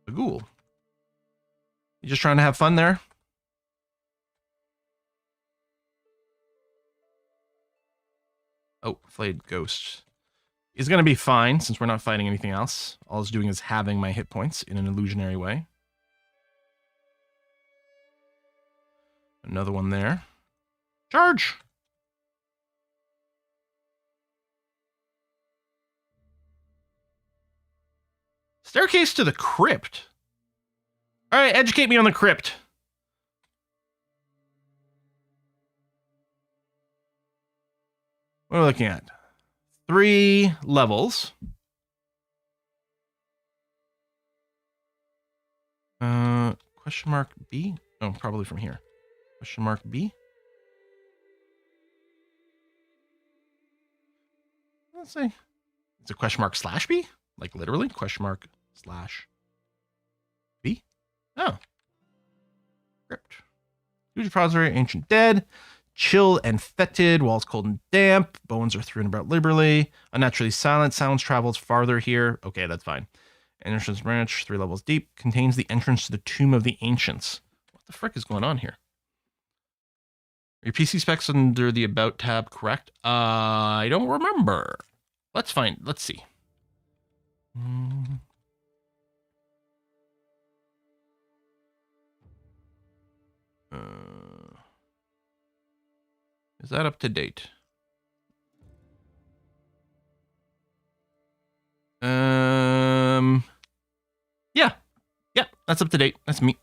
A ghoul. You just trying to have fun there? Oh, flayed ghost. Is going to be fine since we're not fighting anything else. All it's doing is halving my hit points in an illusionary way. Another one there. Charge! Staircase to the crypt. All right, educate me on the crypt. What are we looking at? 3 levels. Question mark B? Oh, probably from here. Question mark B? Let's see. It's a question mark slash B? Like literally? Question mark slash B? Oh. Crypt. Huge repository, ancient dead. Chill and fetid, walls cold and damp, bones are thrown about liberally, unnaturally silent, sounds travels farther here. Okay, that's fine. Entrance branch, 3 levels deep, contains the entrance to the Tomb of the Ancients. What the frick is going on here? Are your PC specs under the About tab correct? I don't remember. Let's find, let's see. Is that up to date? Yeah. Yeah, that's up to date. That's me.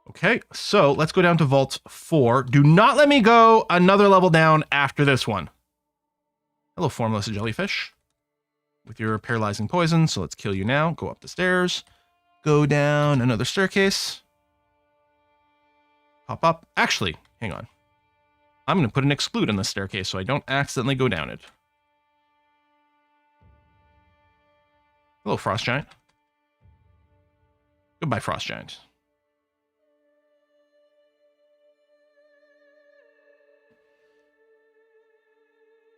Okay, so let's go down to Vault 4. Do not let me go another level down after this one. Hello, formless jellyfish. With your paralyzing poison, so let's kill you now. Go up the stairs. Go down another staircase. Pop up. Actually, hang on. I'm going to put an exclude on the staircase so I don't accidentally go down it. Hello, Frost Giant. Goodbye, Frost Giant.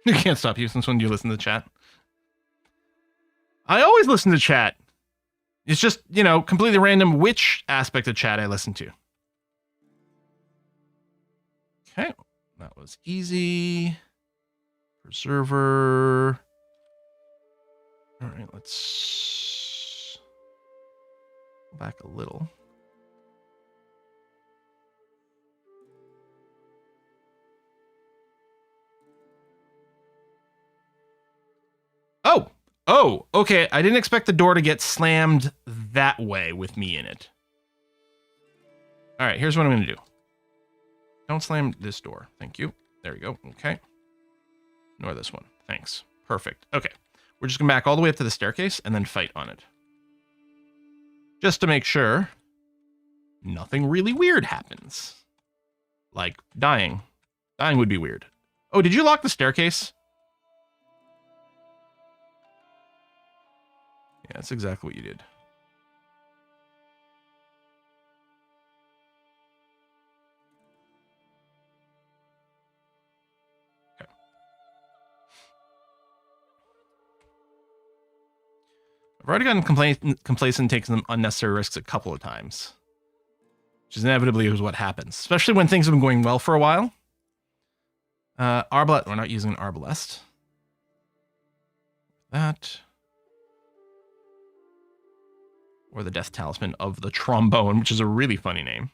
You can't stop you since when you listen to the chat. I always listen to chat. It's just, you know, completely random which aspect of chat I listen to. Okay, that was easy. Preserver. All right, let's go back a little. Oh, okay. I didn't expect the door to get slammed that way with me in it. All right, here's what I'm going to do. Don't slam this door. Thank you. There we go. Okay. Nor this one. Thanks. Perfect. Okay. We're just going to back all the way up to the staircase and then fight on it. Just to make sure nothing really weird happens. Like dying. Dying would be weird. Oh, did you lock the staircase? Yeah, that's exactly what you did. Okay. I've already gotten complacent, taking some unnecessary risks a couple of times. Which is inevitably what happens. Especially when things have been going well for a while. Arbalest. We're not using an Arbalest. That. Or the Death Talisman of the Trombone, which is a really funny name.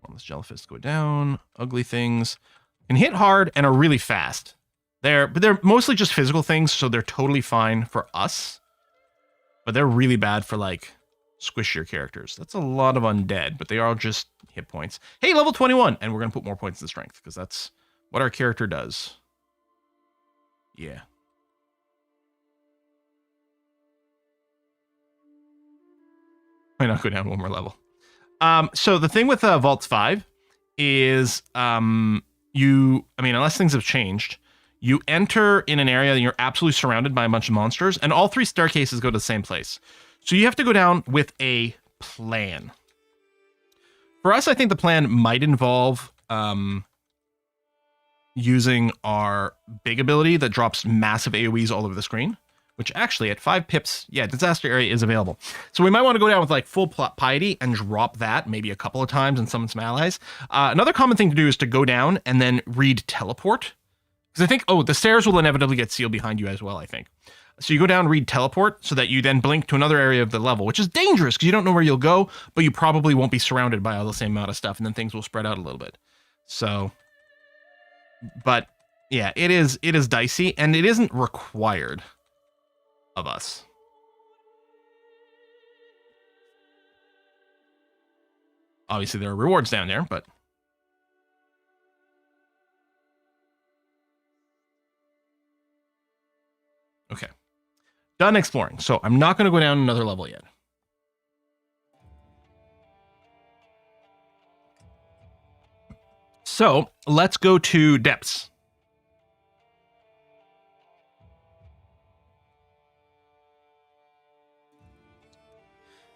Let's Jellyfish go down. Ugly things. Can hit hard and are really fast. But they're mostly just physical things, so they're totally fine for us. But they're really bad for, like, squishier characters. That's a lot of undead, but they are just hit points. Hey, level 21! And we're going to put more points in strength, because that's what our character does. Yeah. Might not go down one more level. So the thing with Vaults 5 is unless things have changed, you enter in an area and you're absolutely surrounded by a bunch of monsters, and all 3 staircases go to the same place. So you have to go down with a plan. For us, I think the plan might involve using our big ability that drops massive AoEs all over the screen. Which actually, at 5 pips, yeah, Disaster Area is available. So we might want to go down with like full piety and drop that maybe a couple of times and summon some allies. Another common thing to do is to go down and then read Teleport. Because I think, the stairs will inevitably get sealed behind you as well, I think. So you go down, read Teleport, so that you then blink to another area of the level, which is dangerous because you don't know where you'll go, but you probably won't be surrounded by all the same amount of stuff, and then things will spread out a little bit. So, but yeah, it is dicey, and it isn't required of us. Obviously, there are rewards down there, but okay. Done exploring. So I'm not going to go down another level yet. So let's go to depths.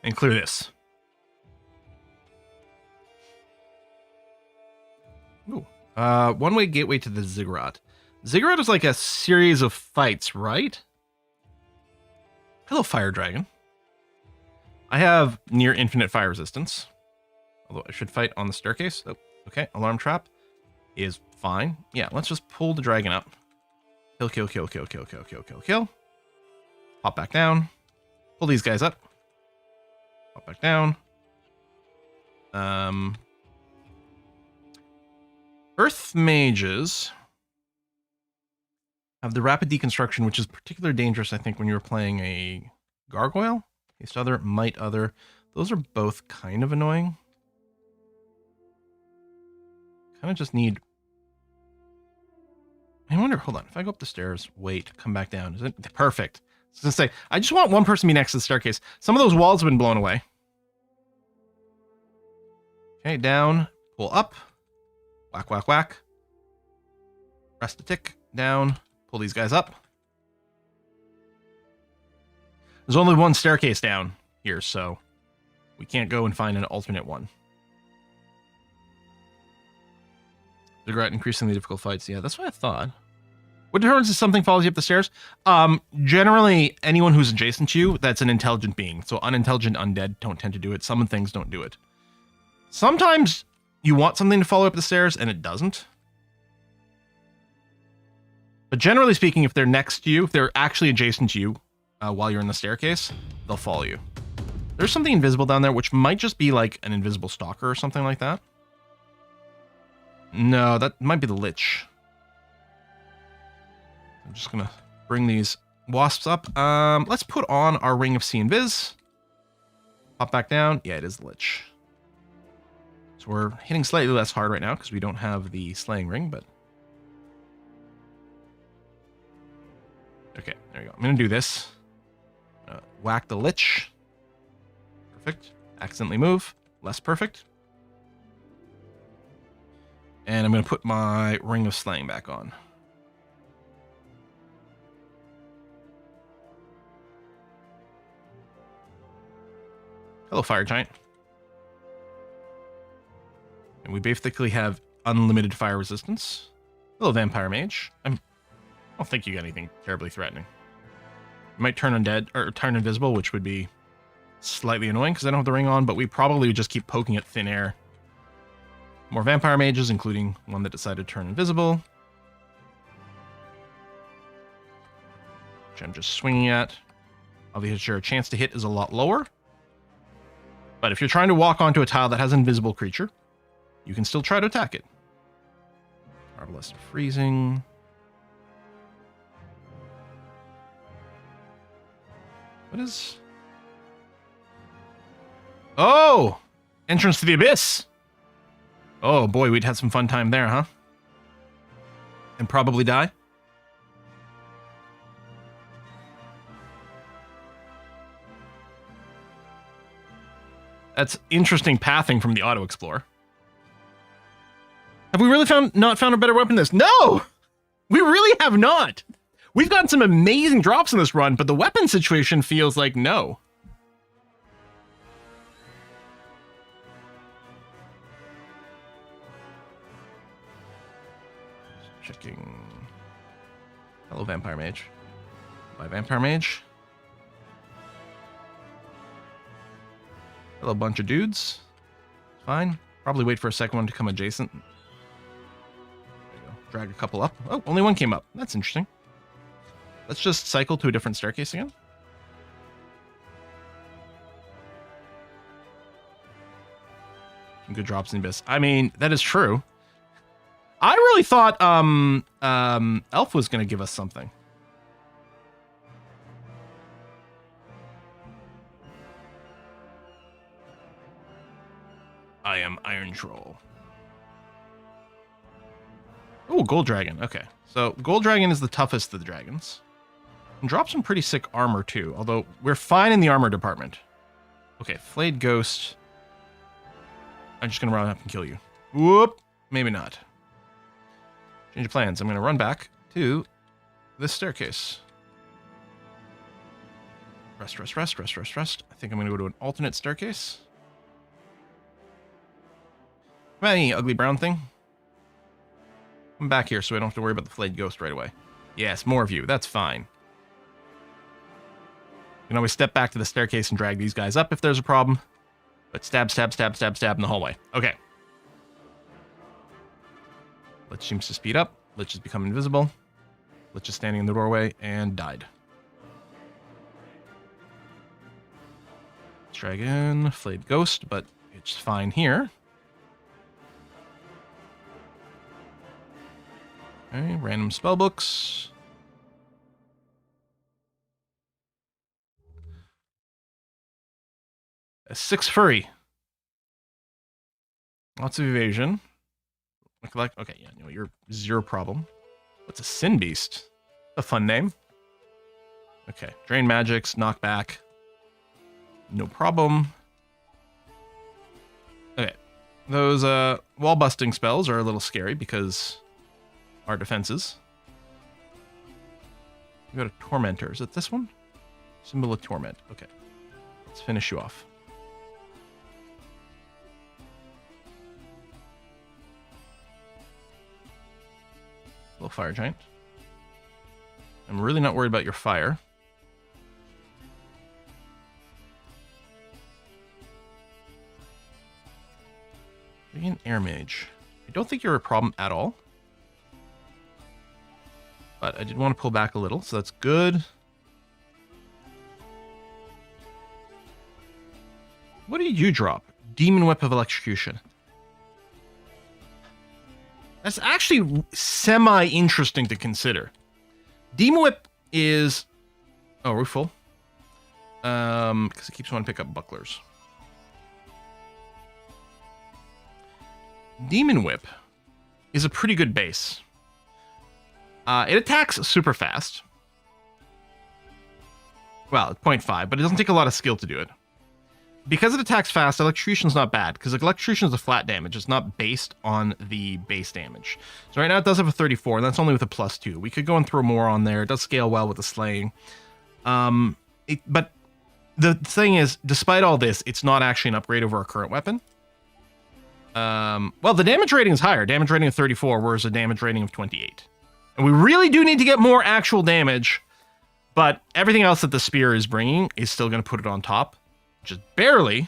And clear this. Ooh. One-way gateway to the Ziggurat. Ziggurat is like a series of fights, right? Hello, Fire Dragon. I have near infinite fire resistance. Although I should fight on the staircase. Oh, okay, alarm trap is fine. Yeah, let's just pull the dragon up. Kill, kill, kill, kill, kill, kill, kill, kill, kill. Pop back down. Pull these guys up. Pop back down. Earth mages have the rapid deconstruction, which is particularly dangerous, I think, when you're playing a gargoyle. Haste other, might other. Those are both kind of annoying. Kind of just need... I wonder, hold on, if I go up the stairs, wait, come back down. Is it perfect? I was going to say, I just want one person to be next to the staircase. Some of those walls have been blown away. Okay, down, pull up. Whack, whack, whack. Rest a tick, down. Pull these guys up. There's only one staircase down here, so we can't go and find an alternate one. Figure out increasingly difficult fights. Yeah, that's what I thought. What determines if something follows you up the stairs? Generally, anyone who's adjacent to you, that's an intelligent being. So unintelligent undead don't tend to do it. Some things don't do it. Sometimes you want something to follow up the stairs, and it doesn't. But generally speaking, if they're next to you, if they're actually adjacent to you while you're in the staircase, they'll follow you. There's something invisible down there, which might just be like an invisible stalker or something like that. No, that might be the Lich. I'm just going to bring these wasps up. Let's put on our Ring of See and Viz. Pop back down. Yeah, it is the Lich. So we're hitting slightly less hard right now because we don't have the Slaying Ring, but... Okay, there we go. I'm going to do this. Whack the Lich. Perfect. Accidentally move. Less perfect. And I'm going to put my Ring of Slaying back on. Hello, Fire Giant. And we basically have unlimited fire resistance. Hello, Vampire Mage. I don't think you got anything terribly threatening. You might turn undead, or turn invisible, which would be slightly annoying because I don't have the ring on, but we probably would just keep poking at thin air. More Vampire Mages, including one that decided to turn invisible. Which I'm just swinging at. Obviously, your chance to hit is a lot lower. But if you're trying to walk onto a tile that has an invisible creature, you can still try to attack it. Marvelous freezing. What is... Oh! Entrance to the Abyss! Oh boy, we'd had some fun time there, huh? And probably die? That's interesting pathing from the Auto Explorer. Have we really not found a better weapon than this? No! We really have not! We've gotten some amazing drops in this run, but the weapon situation feels like no. Checking. Hello, Vampire Mage. Bye, Vampire Mage. Hello, bunch of dudes. Fine. Probably wait for a second one to come adjacent. There you go. Drag a couple up. Oh, only one came up. That's interesting. Let's just cycle to a different staircase again. Some good drops in the Abyss. I mean, that is true. I really thought Elf was going to give us something. I am Iron Troll. Oh, Gold Dragon. Okay. So, Gold Dragon is the toughest of the dragons. And drops some pretty sick armor, too. Although, we're fine in the armor department. Okay, Flayed Ghost. I'm just going to run up and kill you. Whoop. Maybe not. Change of plans. I'm going to run back to this staircase. Rest, rest, rest, rest, rest, rest. I think I'm going to go to an alternate staircase. Come on, any ugly brown thing. Come back here so I don't have to worry about the Flayed Ghost right away. Yes, more of you. That's fine. You can always step back to the staircase and drag these guys up if there's a problem. But stab, stab, stab, stab, stab in the hallway. Okay. Lich seems to speed up. Lich has become invisible. Lich is standing in the doorway and died. Let's try again. Flayed Ghost, but it's fine here. Okay, random spellbooks. A 6 furry. Lots of evasion. Okay, yeah, no, you're zero problem. What's a Sin Beast? A fun name. Okay, drain magics, knockback. No problem. Okay, those wall busting spells are a little scary because our defenses. We got a Tormentor. Is it this one? Symbol of torment. Okay. Let's finish you off. Little fire giant. I'm really not worried about your fire. Maybe an air mage. I don't think you're a problem at all. But I did want to pull back a little, so that's good. What did you drop? Demon Whip of Electrocution. That's actually semi-interesting to consider. Demon Whip is... Oh, are we full? Because it keeps wanting to pick up bucklers. Demon Whip is a pretty good base. It attacks super fast. Well, 0.5, but it doesn't take a lot of skill to do it. Because it attacks fast, Electrocution's not bad, because Electrocution is a flat damage. It's not based on the base damage. So right now it does have a 34, and that's only with a +2. We could go and throw more on there. It does scale well with the slaying. But the thing is, despite all this, it's not actually an upgrade over our current weapon. Well, the damage rating is higher. Damage rating of 34, whereas a damage rating of 28. And we really do need to get more actual damage, but everything else that the spear is bringing is still going to put it on top. Just barely.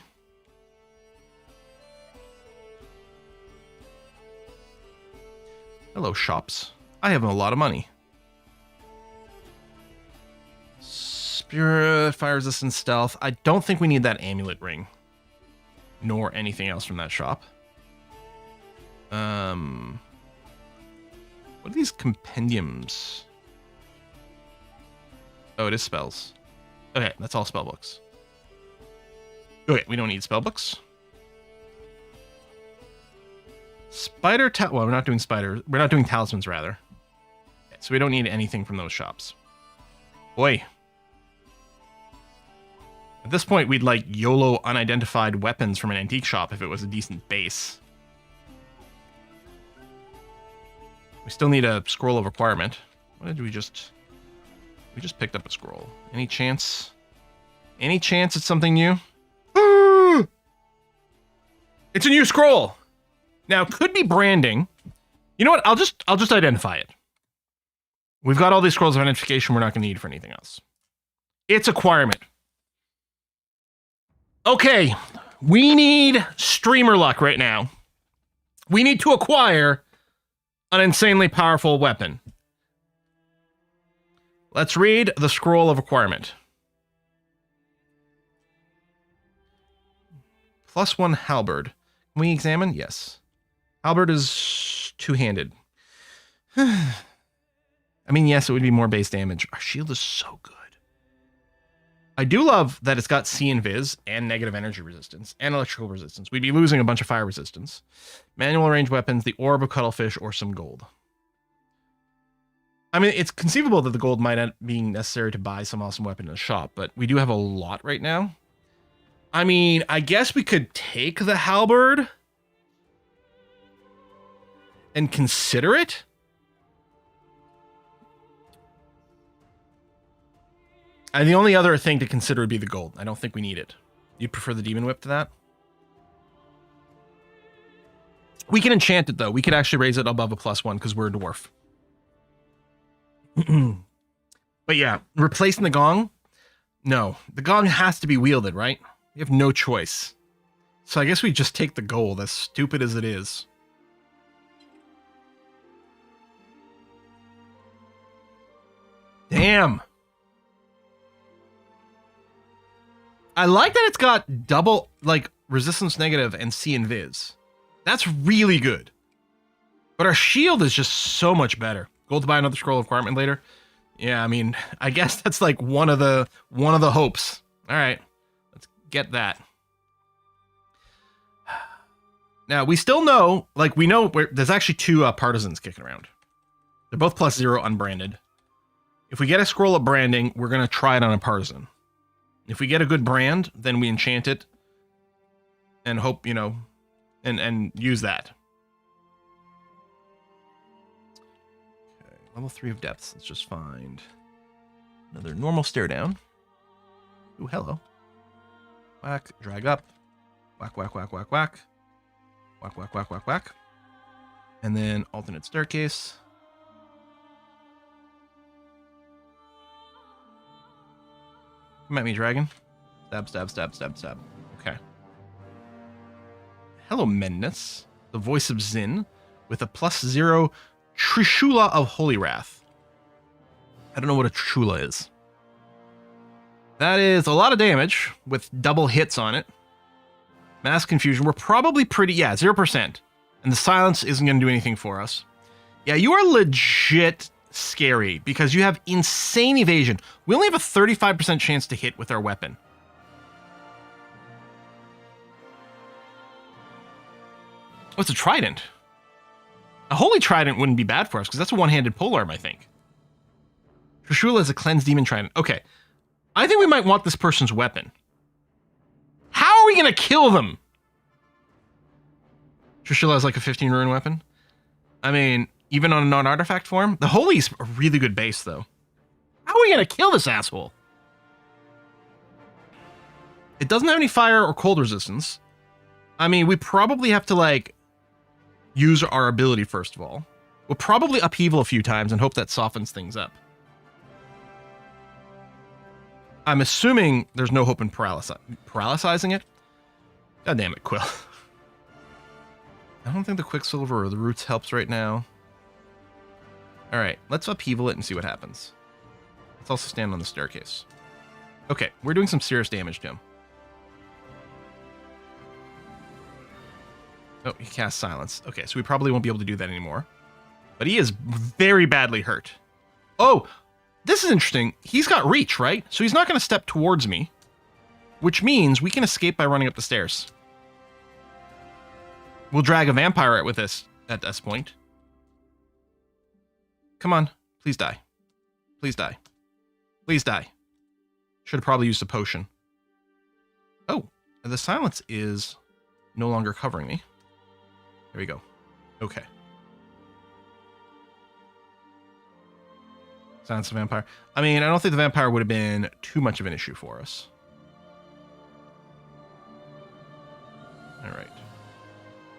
Hello, shops. I have a lot of money. Spirit, fire resistance, stealth. I don't think we need that amulet ring. Nor anything else from that shop. What are these compendiums? Oh, it is spells. Okay, that's all spell books. Okay, we don't need spell books. Spider well, we're not doing spider. We're not doing talismans, rather. Okay, so we don't need anything from those shops. Boy. At this point, we'd like YOLO unidentified weapons from an antique shop if it was a decent base. We still need a scroll of requirement. What did we just... We just picked up a scroll. Any chance? Any chance it's something new? It's a new scroll. Now, could be branding. You know what? I'll just identify it. We've got all these scrolls of identification we're not going to need for anything else. It's acquirement. Okay, we need streamer luck right now. We need to acquire an insanely powerful weapon. Let's read the scroll of requirement. +1 halberd. Can we examine? Yes. Halberd is two-handed. I mean, yes, it would be more base damage. Our shield is so good. I do love that it's got C invis and negative energy resistance and electrical resistance. We'd be losing a bunch of fire resistance. Manual range weapons, the orb of cuttlefish, or some gold. I mean, it's conceivable that the gold might not be necessary to buy some awesome weapon in a shop, but we do have a lot right now. I mean, I guess we could take the halberd and consider it. And the only other thing to consider would be the gold. I don't think we need it. You'd prefer the demon whip to that? We can enchant it, though. We could actually raise it above a +1 because we're a dwarf. But yeah, replacing the gong? No. The gong has to be wielded, right? We have no choice. So I guess we just take the gold, as stupid as it is. Damn. I like that it's got double, like, resistance negative and C invis. That's really good. But our shield is just so much better. Gold to buy another scroll of requirement later. Yeah, I mean, I guess that's like one of the hopes. All right, let's get that. Now we still know, like we know, there's actually two partisans kicking around. They're both +0 unbranded. If we get a scroll of branding, we're gonna try it on a partisan. If we get a good brand, then we enchant it and hope, you know, and use that. Okay, level 3 of depths. Let's just find another normal stare down. Ooh, hello. Whack, drag up. Whack, whack, whack, whack, whack. Whack, whack, whack, whack, whack. And then alternate staircase. Come at me, dragon. Stab, stab, stab, stab, stab. Okay. Hello, Mendness. The voice of Zin with a +0 Trishula of Holy Wrath. I don't know what a Trishula is. That is a lot of damage with double hits on it. Mass confusion. We're probably pretty... Yeah, 0%. And the silence isn't going to do anything for us. Yeah, you are legit scary because you have insane evasion. We only have a 35% chance to hit with our weapon. Oh, it's a trident. A holy trident wouldn't be bad for us because that's a one-handed polearm, I think. Trishula is a cleansed demon trident. Okay. I think we might want this person's weapon. How are we going to kill them? Trishula is like a 15 rune weapon. I mean, even on a non-artifact form, the holy's a really good base, though. How are we going to kill this asshole? It doesn't have any fire or cold resistance. I mean, we probably have to, like, use our ability first of all. We'll probably upheaval a few times and hope that softens things up. I'm assuming there's no hope in paralyzing it. God damn it, Quill. I don't think the Quicksilver or the Roots helps right now. Alright, let's upheaval it and see what happens. Let's also stand on the staircase. Okay, we're doing some serious damage to him. Oh, he cast silence. Okay, so we probably won't be able to do that anymore. But he is very badly hurt. Oh, this is interesting. He's got reach, right? So he's not going to step towards me, which means we can escape by running up the stairs. We'll drag a vampire with us at this point. Come on. Please die. Please die. Please die. Should have probably used a potion. Oh, the silence is no longer covering me. There we go. Okay. Silence of vampire. I mean, I don't think the vampire would have been too much of an issue for us. All right.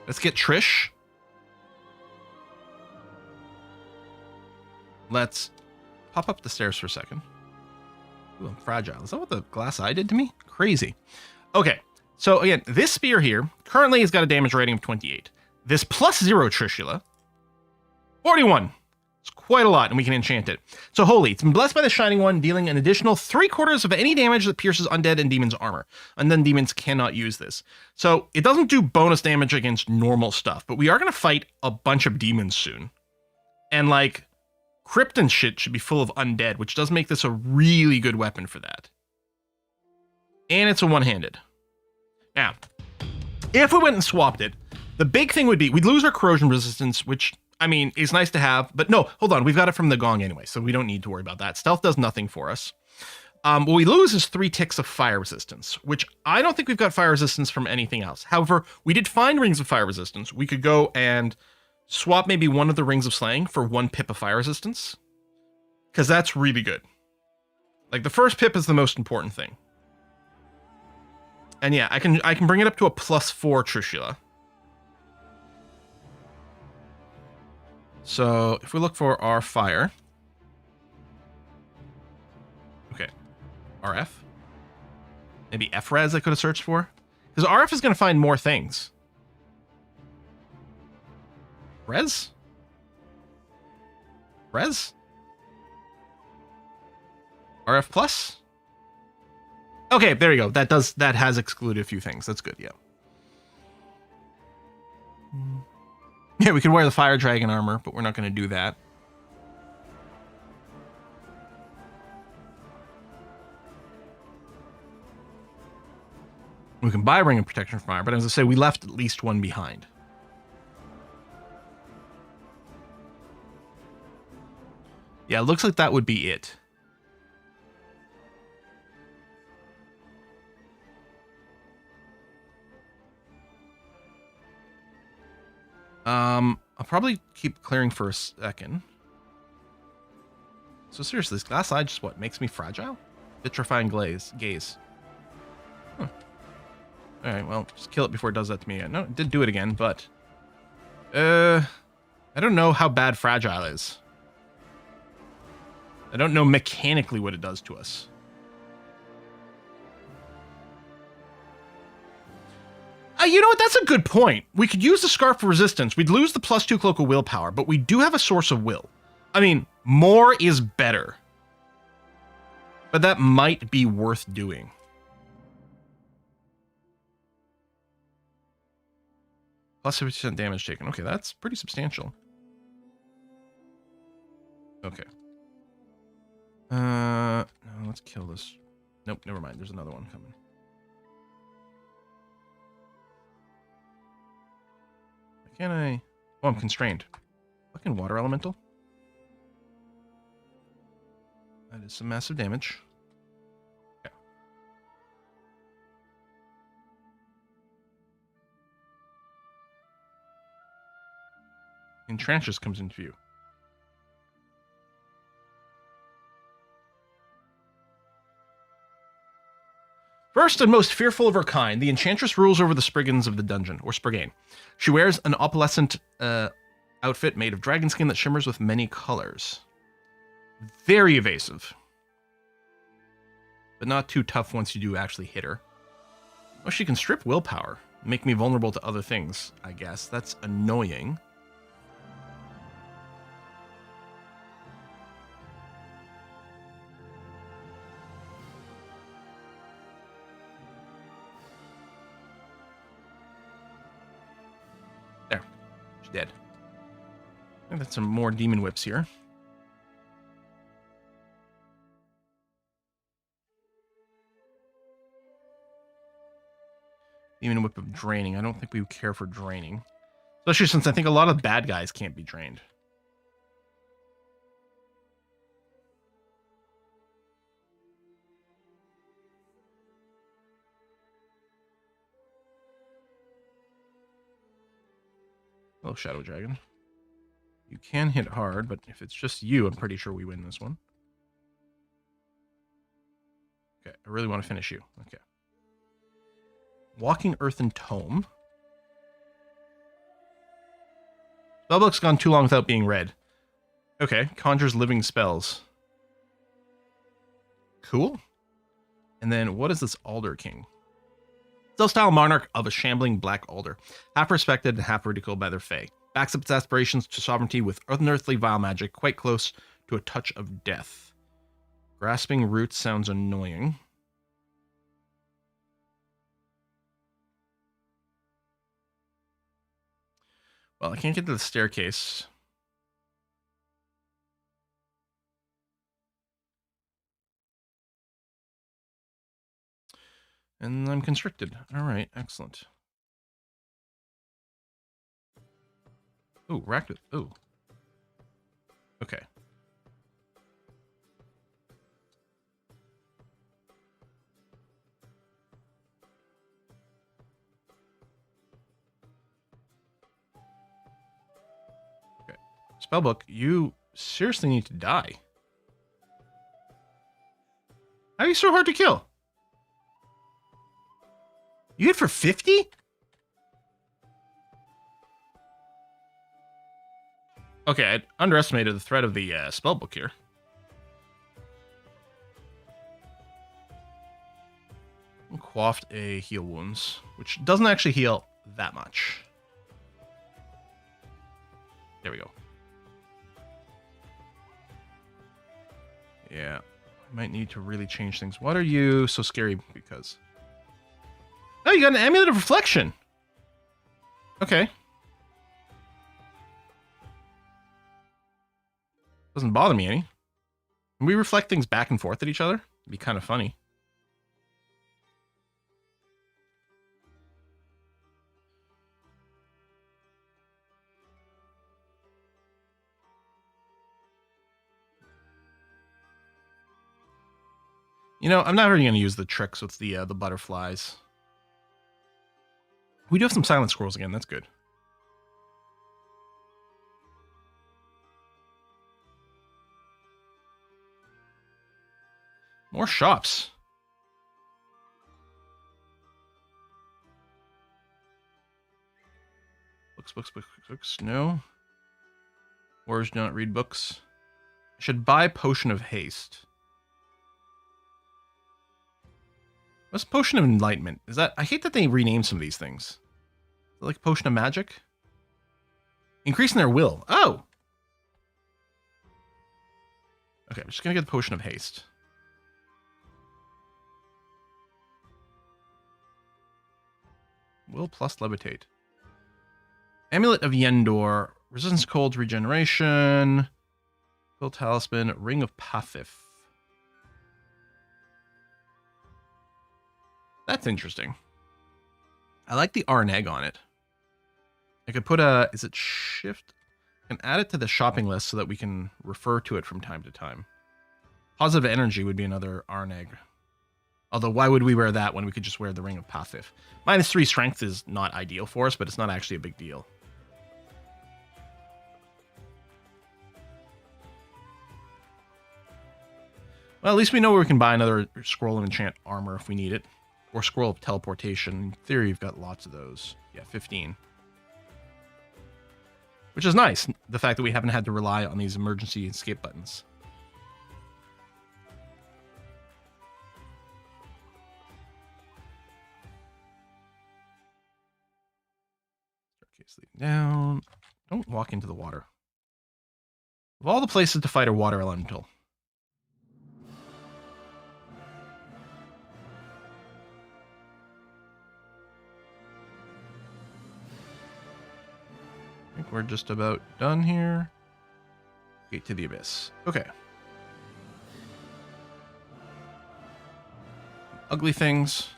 Let's get Trish. Let's pop up the stairs for a second. Ooh, I'm fragile. Is that what the glass eye did to me? Crazy. Okay. So again, this spear here currently has got a damage rating of 28. This +0 Trishula, 41. It's quite a lot, and we can enchant it. So holy, it's been blessed by the Shining One, dealing an additional 3/4 of any damage that pierces undead and demons' armor. Undead demons cannot use this. So it doesn't do bonus damage against normal stuff, but we are going to fight a bunch of demons soon. And like, Crypt and shit should be full of undead, which does make this a really good weapon for that. And it's a one-handed. Now, if we went and swapped it, the big thing would be we'd lose our corrosion resistance, which, I mean, is nice to have. But no, hold on. We've got it from the gong anyway, so we don't need to worry about that. Stealth does nothing for us. What we lose is 3 ticks of fire resistance, which I don't think we've got fire resistance from anything else. However, we did find rings of fire resistance. We could go and swap maybe one of the rings of slaying for 1 pip of fire resistance, because that's really good. Like, the first pip is the most important thing. And yeah, I can bring it up to a +4 Trishula. So if we look for our fire, okay, RF, maybe FRES I could have searched for, because RF is going to find more things. Res? Res? RF plus? Okay, there you go. That has excluded a few things. That's good, yeah. Yeah, we could wear the fire dragon armor, but we're not going to do that. We can buy Ring of Protection from Fire, but as I say, we left at least one behind. Yeah, it looks like that would be it. I'll probably keep clearing for a second. So seriously, this glass eye just what makes me fragile? Vitrifying gaze. Alright, well, just kill it before it does that to me again. No, it did do it again, but... I don't know how bad Fragile is. I don't know mechanically what it does to us. You know what? That's a good point. We could use the Scarf for resistance. We'd lose the +2 cloak of willpower, but we do have a source of will. I mean, more is better. But that might be worth doing. Plus 50% damage taken. Okay, that's pretty substantial. Okay. No, let's kill this. Nope, never mind. There's another one coming. Can I? Oh, I'm constrained. Fucking water elemental. That is some massive damage. Okay. Enchantress comes into view. First and most fearful of her kind, the Enchantress rules over the Spriggans of the dungeon, or Sprigane. She wears an opalescent outfit made of dragon skin that shimmers with many colors. Very evasive. But not too tough once you do actually hit her. Oh, she can strip willpower. Make me vulnerable to other things, I guess. That's annoying. There. She's dead. I think that's some more demon whips here. Demon whip of draining. I don't think we care for draining. Especially since I think a lot of bad guys can't be drained. Hello, Shadow Dragon. You can hit hard, but if it's just you, I'm pretty sure we win this one. Okay, I really want to finish you. Okay. Walking Earthen Tome. Spellbook's gone too long without being read. Okay, conjures living spells. Cool. And then what is this Alder King? Self-styled monarch of a shambling black alder, half respected and half ridiculed by their fae. Backs up its aspirations to sovereignty with unearthly vile magic, quite close to a touch of death. Grasping roots sounds annoying. Well, I can't get to the staircase. And I'm constricted. All right, excellent. Ooh, racked it. Ooh. Okay. Okay. Spellbook, you seriously need to die. How are you so hard to kill? You hit for 50? Okay, I underestimated the threat of the spellbook here. Quaffed a heal wounds, which doesn't actually heal that much. There we go. Yeah, I might need to really change things. What are you so scary because? Oh, you got an Amulet of Reflection. Okay. Doesn't bother me any. Can we reflect things back and forth at each other? It'd be kind of funny. You know, I'm not really going to use the tricks with the butterflies. We do have some silent squirrels again. That's good. More shops. Books. No. Warriors do not read books. I should buy Potion of Haste. What's Potion of Enlightenment? Is that... I hate that they rename some of these things. Is it like Potion of Magic? Increasing their will. Oh! Okay, I'm just gonna get the Potion of Haste. Will plus Levitate. Amulet of Yendor. Resistance to cold, regeneration. Will Talisman. Ring of Pathif. That's interesting. I like the Arneg on it. I could put a... Is it shift? I can add it to the shopping list so that we can refer to it from time to time. Positive energy would be another Arneg. Although, why would we wear that when we could just wear the Ring of Pathif? -3 strength is not ideal for us, but it's not actually a big deal. Well, at least we know where we can buy another Scroll of Enchant Armor if we need it. Or Scroll of Teleportation. In theory, you've got lots of those. Yeah, 15. Which is nice, the fact that we haven't had to rely on these emergency escape buttons. Staircase leading down. Don't walk into the water. Of all the places to fight a water elemental. I think we're just about done here. Gate to the Abyss. Okay. Ugly things.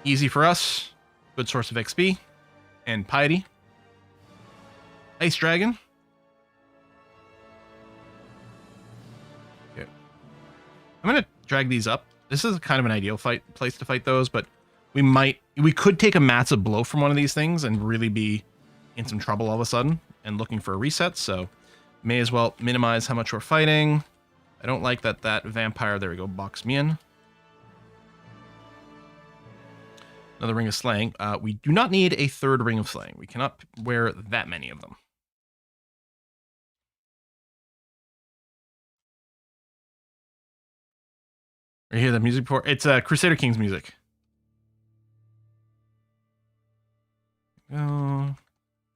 Easy for us. Good source of XP. And piety. Ice Dragon. Okay. I'm going to drag these up. This is kind of an ideal place to fight those, but we could take a massive blow from one of these things and really be in some trouble all of a sudden and looking for a reset, so may as well minimize how much we're fighting. I don't like that vampire, there we go, boxed me in. Another Ring of Slaying. We do not need a third Ring of Slaying. We cannot wear that many of them. You hear the music before? It's Crusader Kings music. Go.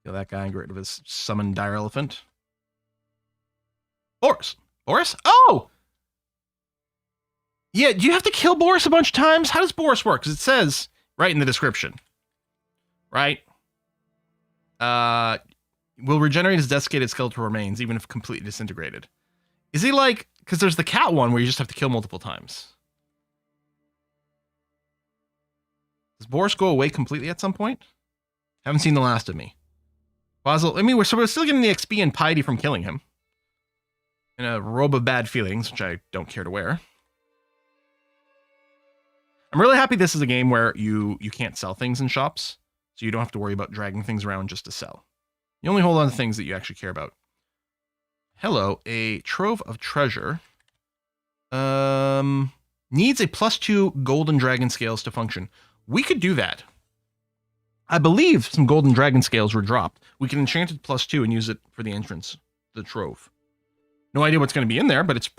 Kill that guy and get rid of his summoned dire elephant. Boris. Boris? Oh! Yeah, do you have to kill Boris a bunch of times? How does Boris work? Because it says right in the description. Right? Will regenerate his desiccated skeletal remains, even if completely disintegrated. Is he like... Because there's the cat one where you just have to kill multiple times. Does Boris go away completely at some point? Haven't seen the last of me. Qazlal, I mean, we're still getting the XP and piety from killing him. And a robe of bad feelings, which I don't care to wear. I'm really happy this is a game where you can't sell things in shops, so you don't have to worry about dragging things around just to sell. You only hold on to things that you actually care about. Hello, a trove of treasure. Needs a +2 golden dragon scales to function. We could do that. I believe some golden dragon scales were dropped. We can enchant it +2 and use it for the entrance, the trove. No idea what's going to be in there, but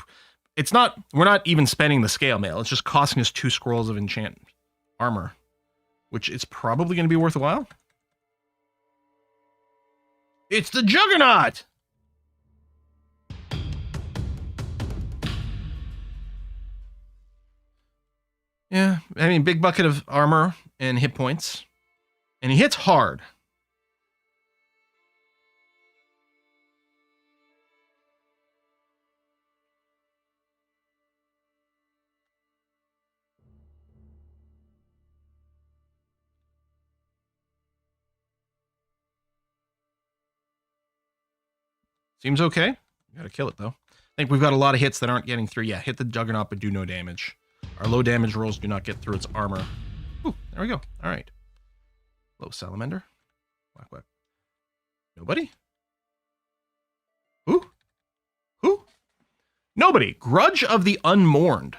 it's not, we're not even spending the scale mail. It's just costing us 2 scrolls of enchant armor, which is probably going to be worth a while. It's the Juggernaut! Yeah, I mean, big bucket of armor and hit points. And he hits hard. Seems okay. Gotta kill it, though. I think we've got a lot of hits that aren't getting through. Yeah, hit the Juggernaut, but do no damage. Our low damage rolls do not get through its armor. Ooh, there we go. All right. Low Salamander. Whack, whack. Nobody? Who? Who? Nobody. Grudge of the Unmourned.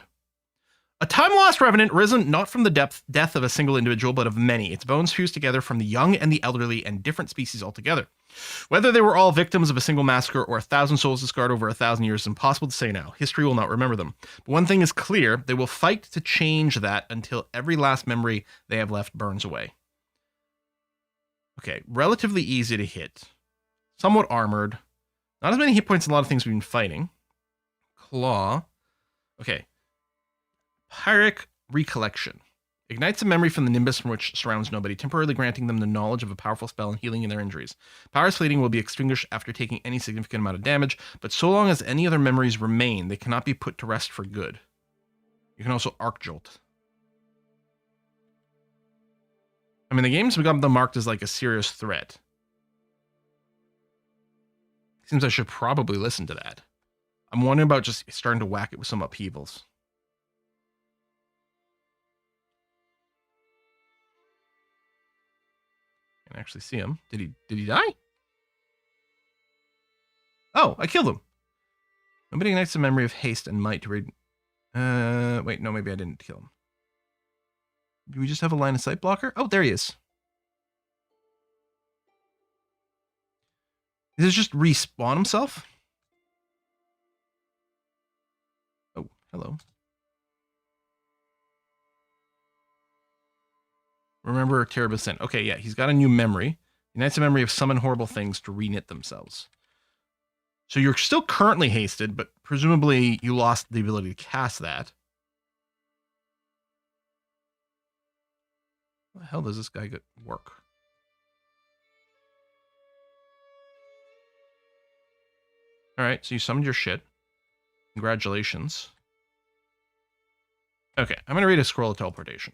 A time-lost revenant risen not from the death of a single individual, but of many. Its bones fused together from the young and the elderly and different species altogether. Whether they were all victims of a single massacre or 1,000 souls discarded over 1,000 years is impossible to say now. History will not remember them. But one thing is clear, they will fight to change that until every last memory they have left burns away. Okay, relatively easy to hit. Somewhat armored. Not as many hit points as a lot of things we've been fighting. Claw. Okay. Pyrrhic Recollection. Ignites a memory from the nimbus from which surrounds nobody, temporarily granting them the knowledge of a powerful spell and healing in their injuries. Powers fleeting will be extinguished after taking any significant amount of damage, but so long as any other memories remain, they cannot be put to rest for good. You can also Arc Jolt. I mean, the game's got them marked as like a serious threat. Seems I should probably listen to that. I'm wondering about just starting to whack it with some upheavals. I can actually see him. Did he die? Oh, I killed him. Nobody ignites the memory of haste and might to read. Wait, no, maybe I didn't kill him. Do we just have a line of sight blocker? Oh, there he is. Does it just respawn himself? Oh, hello. Remember Terrible Sin. Okay, yeah, he's got a new memory. Unites a memory of summon horrible things to reknit themselves. So you're still currently hasted, but presumably you lost the ability to cast that. How the hell does this guy work? Alright, so you summoned your shit. Congratulations. Okay, I'm going to read a scroll of teleportation.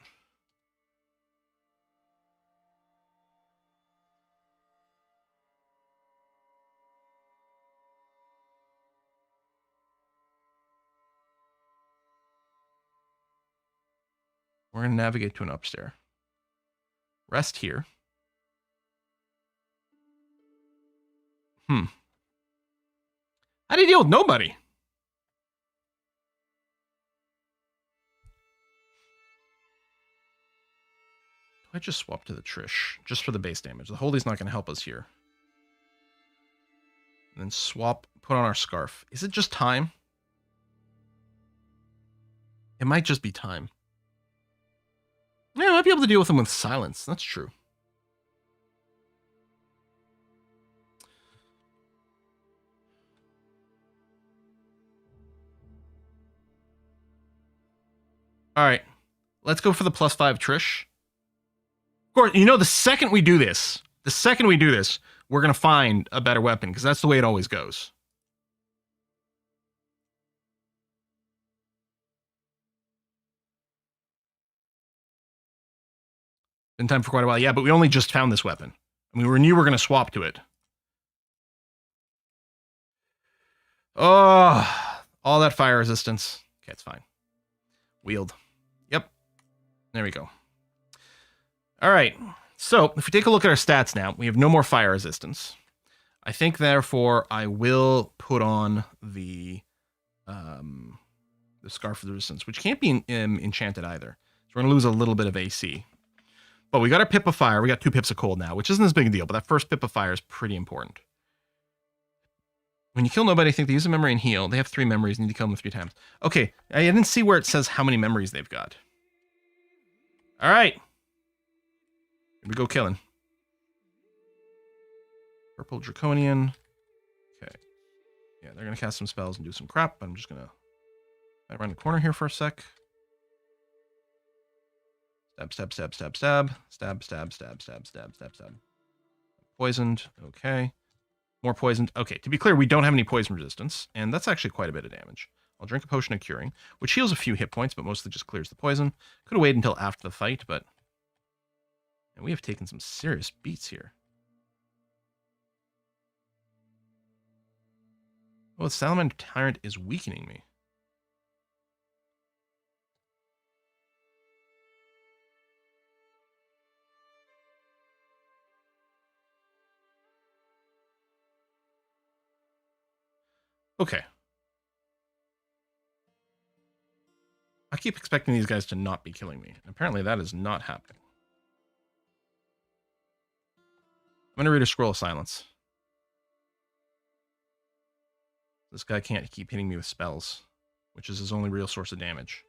We're going to navigate to an upstairs. Rest here. How do you deal with nobody? Do I just swap to the Trish? Just for the base damage. The Holy's not going to help us here. And then swap, put on our Scarf. Is it just time? It might just be time. Yeah, I might be able to deal with him with silence. That's true. All right. Let's go for the +5 Trish. Of course, you know, the second we do this, we're going to find a better weapon, because that's the way it always goes. Been time for quite a while. Yeah, but we only just found this weapon. I mean, we knew we were going to swap to it. Oh, all that fire resistance. Okay, it's fine. Wield. Yep. There we go. All right. So, if we take a look at our stats now, we have no more fire resistance. I think, therefore, I will put on the Scarf of the Resistance, which can't be enchanted either. So we're going to lose a little bit of AC. But we got our Pip of Fire. We got 2 Pips of Cold now, which isn't as big a deal, but that first Pip of Fire is pretty important. When you kill nobody, I think they use a memory and heal. They have 3 memories. You need to kill them 3 times. Okay, I didn't see where it says how many memories they've got. All right. Here we go killing. Purple Draconian. Okay. Yeah, they're going to cast some spells and do some crap, but I'm just going to run the corner here for a sec. Stab, stab, stab, stab, stab. Stab, stab, stab, stab, stab, stab, stab. Poisoned. Okay. More poisoned. Okay, to be clear, we don't have any poison resistance, and that's actually quite a bit of damage. I'll drink a potion of curing, which heals a few hit points, but mostly just clears the poison. Could have waited until after the fight, but and we have taken some serious beats here. Oh, the Salamander Tyrant is weakening me. Okay. keep expecting these guys to not be killing me. Apparently that is not happening. I'm going to read a scroll of silence. This guy can't keep hitting me with spells, which is his only real source of damage.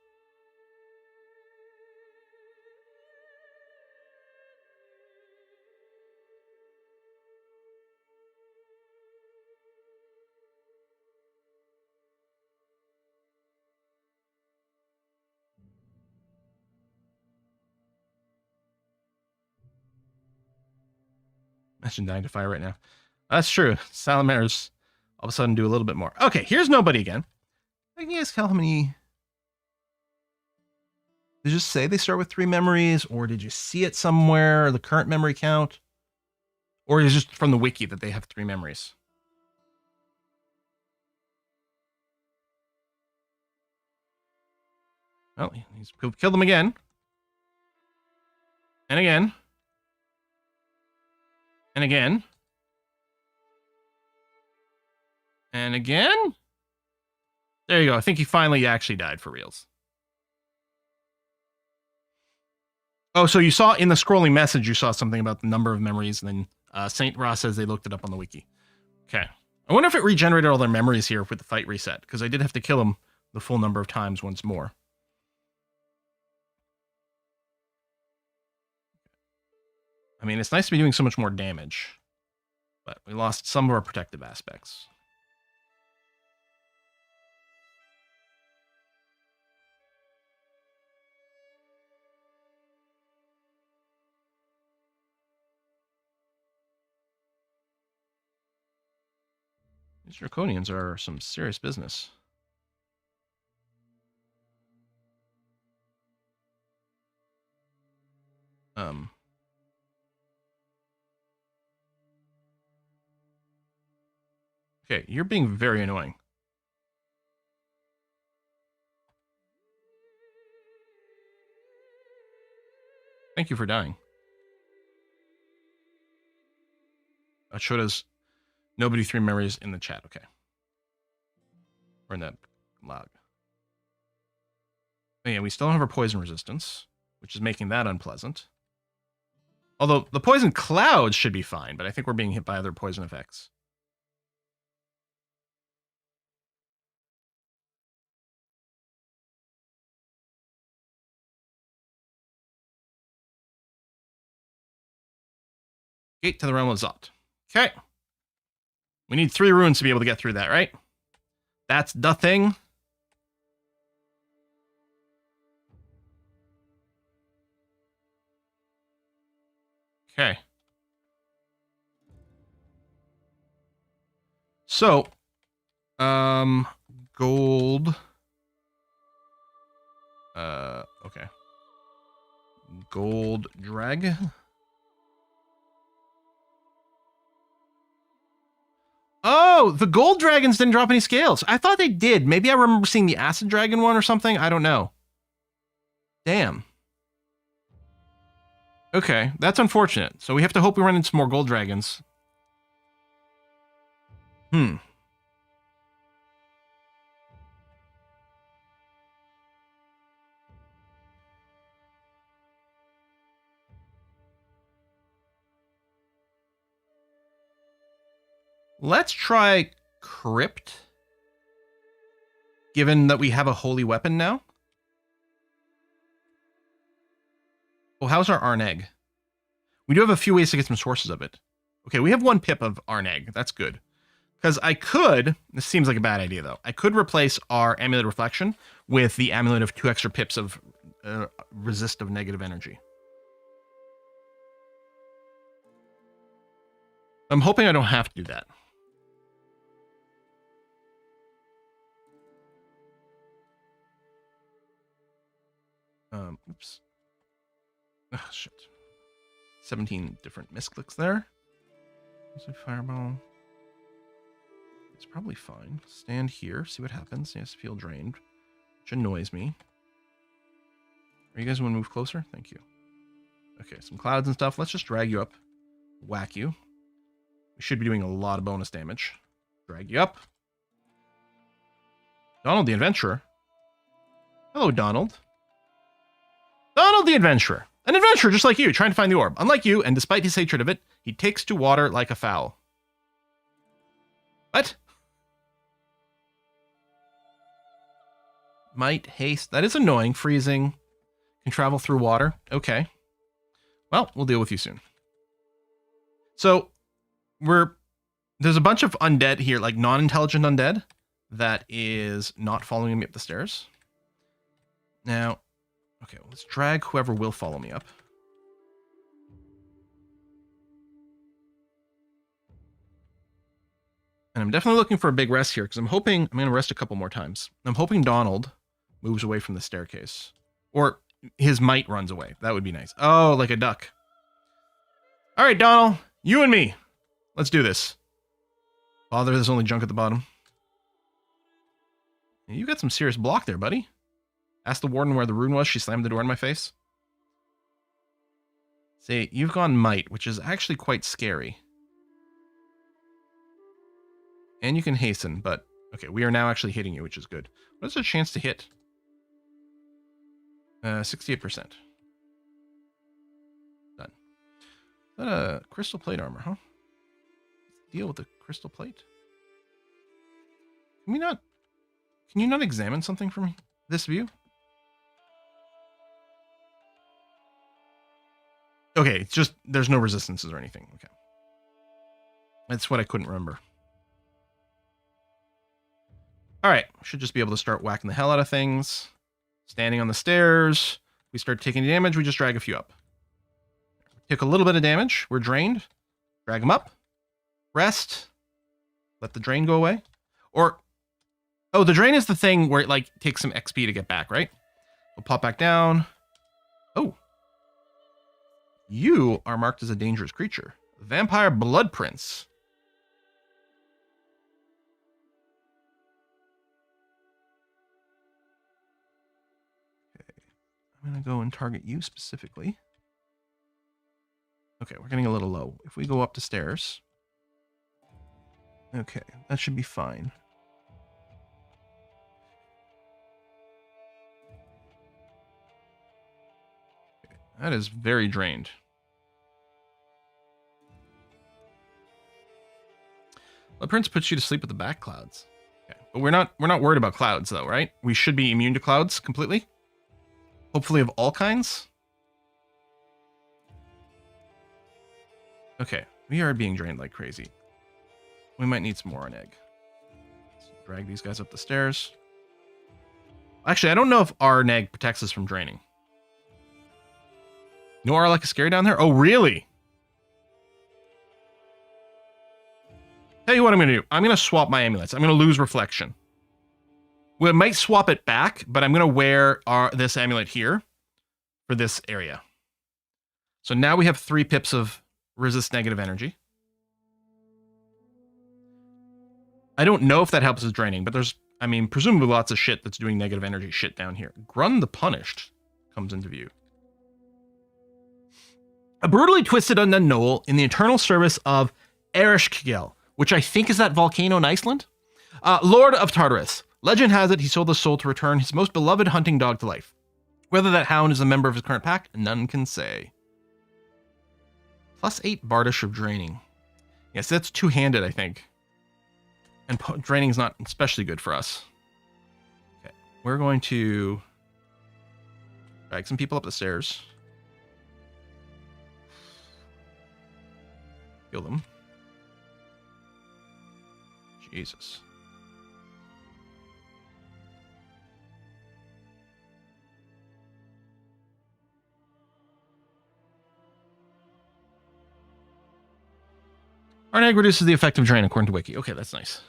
Imagine dying to fire right now. That's true. Salamanders all of a sudden do a little bit more. Okay, here's nobody again. Can you guys tell how many... Did you just say they start with 3 memories, or did you see it somewhere, the current memory count? Or is it just from the wiki that they have 3 memories? Well, he's killed them again. And again. And again. And again. There you go. I think he finally actually died for reals. Oh, so you saw in the scrolling message, you saw something about the number of memories, and then Saint Ross says they looked it up on the wiki. Okay. I wonder if it regenerated all their memories here with the fight reset, because I did have to kill him the full number of times once more. I mean, it's nice to be doing so much more damage, but we lost some of our protective aspects. These Draconians are some serious business. Okay, you're being very annoying. Thank you for dying. That showed us nobody 3 memories in the chat. Okay. Or in that log. Oh, yeah, we still don't have our poison resistance, which is making that unpleasant. Although the poison clouds should be fine, but I think we're being hit by other poison effects. Gate to the realm of Zot. Okay. We need 3 runes to be able to get through that, right? That's the thing. Okay. So, gold. Okay. Gold drag. Oh, the gold dragons didn't drop any scales. I thought they did. Maybe I remember seeing the acid dragon one or something. I don't know. Damn. Okay, that's unfortunate. So we have to hope we run into some more gold dragons. Let's try Crypt. Given that we have a holy weapon now. Well, how's our Arneg? We do have a few ways to get some sources of it. Okay, we have 1 pip of Arneg. That's good. Because I could, this seems like a bad idea though, I could replace our Amulet of Reflection with the Amulet of 2 extra pips of resist of negative energy. I'm hoping I don't have to do that. Oops. Oh, shit. 17 different misclicks there. There's a fireball. It's probably fine. Stand here, see what happens. Yes, feel drained, which annoys me. Are you guys want to move closer? Thank you. Okay, some clouds and stuff. Let's just drag you up. Whack you. We should be doing a lot of bonus damage. Drag you up. Donald the Adventurer. Hello, Donald. Donald the Adventurer. An adventurer just like you, trying to find the orb. Unlike you, and despite his hatred of it, he takes to water like a fowl. What? Might, haste. That is annoying. Freezing. Can travel through water. Okay. Well, we'll deal with you soon. So, there's a bunch of undead here, like non-intelligent undead, that is not following me up the stairs. Now, okay, let's drag whoever will follow me up. And I'm definitely looking for a big rest here, because I'm going to rest a couple more times. I'm hoping Donald moves away from the staircase. Or his might runs away. That would be nice. Oh, like a duck. All right, Donald, you and me. Let's do this. Bother, there's only junk at the bottom. You got some serious block there, buddy. Ask the warden where the rune was. She slammed the door in my face. See, you've gone might, which is actually quite scary. And you can hasten, but... Okay, we are now actually hitting you, which is good. What is the chance to hit? 68%. Done. Is that a crystal plate armor, huh? Let's deal with the crystal plate. Can you not examine something from this view? Okay, it's just, there's no resistances or anything. Okay. That's what I couldn't remember. Alright, should just be able to start whacking the hell out of things. Standing on the stairs. We start taking damage, we just drag a few up. Take a little bit of damage, we're drained. Drag them up. Rest. Let the drain go away. Or, oh, the drain is the thing where it, like, takes some XP to get back, right? We'll pop back down. Oh. You are marked as a dangerous creature. Vampire Blood Prince. Okay. I'm going to go and target you specifically. Okay, we're getting a little low. If we go up the stairs. Okay, that should be fine. Okay, that is very drained. The prince puts you to sleep with the back clouds. Okay, but we're not worried about clouds though, right? We should be immune to clouds completely. Hopefully of all kinds. Okay, we are being drained like crazy. We might need some more on egg. Let's drag these guys up the stairs. Actually, I don't know if our neg protects us from draining. No R like a scary down there? Oh, really? Tell you what I'm going to do. I'm going to swap my amulets. I'm going to lose reflection. We might swap it back, but I'm going to wear this amulet here for this area. So now we have 3 pips of resist negative energy. I don't know if that helps us draining, but there's, I mean, presumably lots of shit that's doing negative energy shit down here. Grun the Punished comes into view. A brutally twisted undead gnoll in the eternal service of Ereshkigal, which I think is that volcano in Iceland. Lord of Tartarus. Legend has it he sold his soul to return his most beloved hunting dog to life. Whether that hound is a member of his current pack, none can say. +8 Bardish of draining. Yes, that's two-handed, I think. And draining is not especially good for us. Okay, we're going to drag some people up the stairs. Kill them. Jesus. Our neg reduces the effect of drain according to Wiki. Okay, that's nice.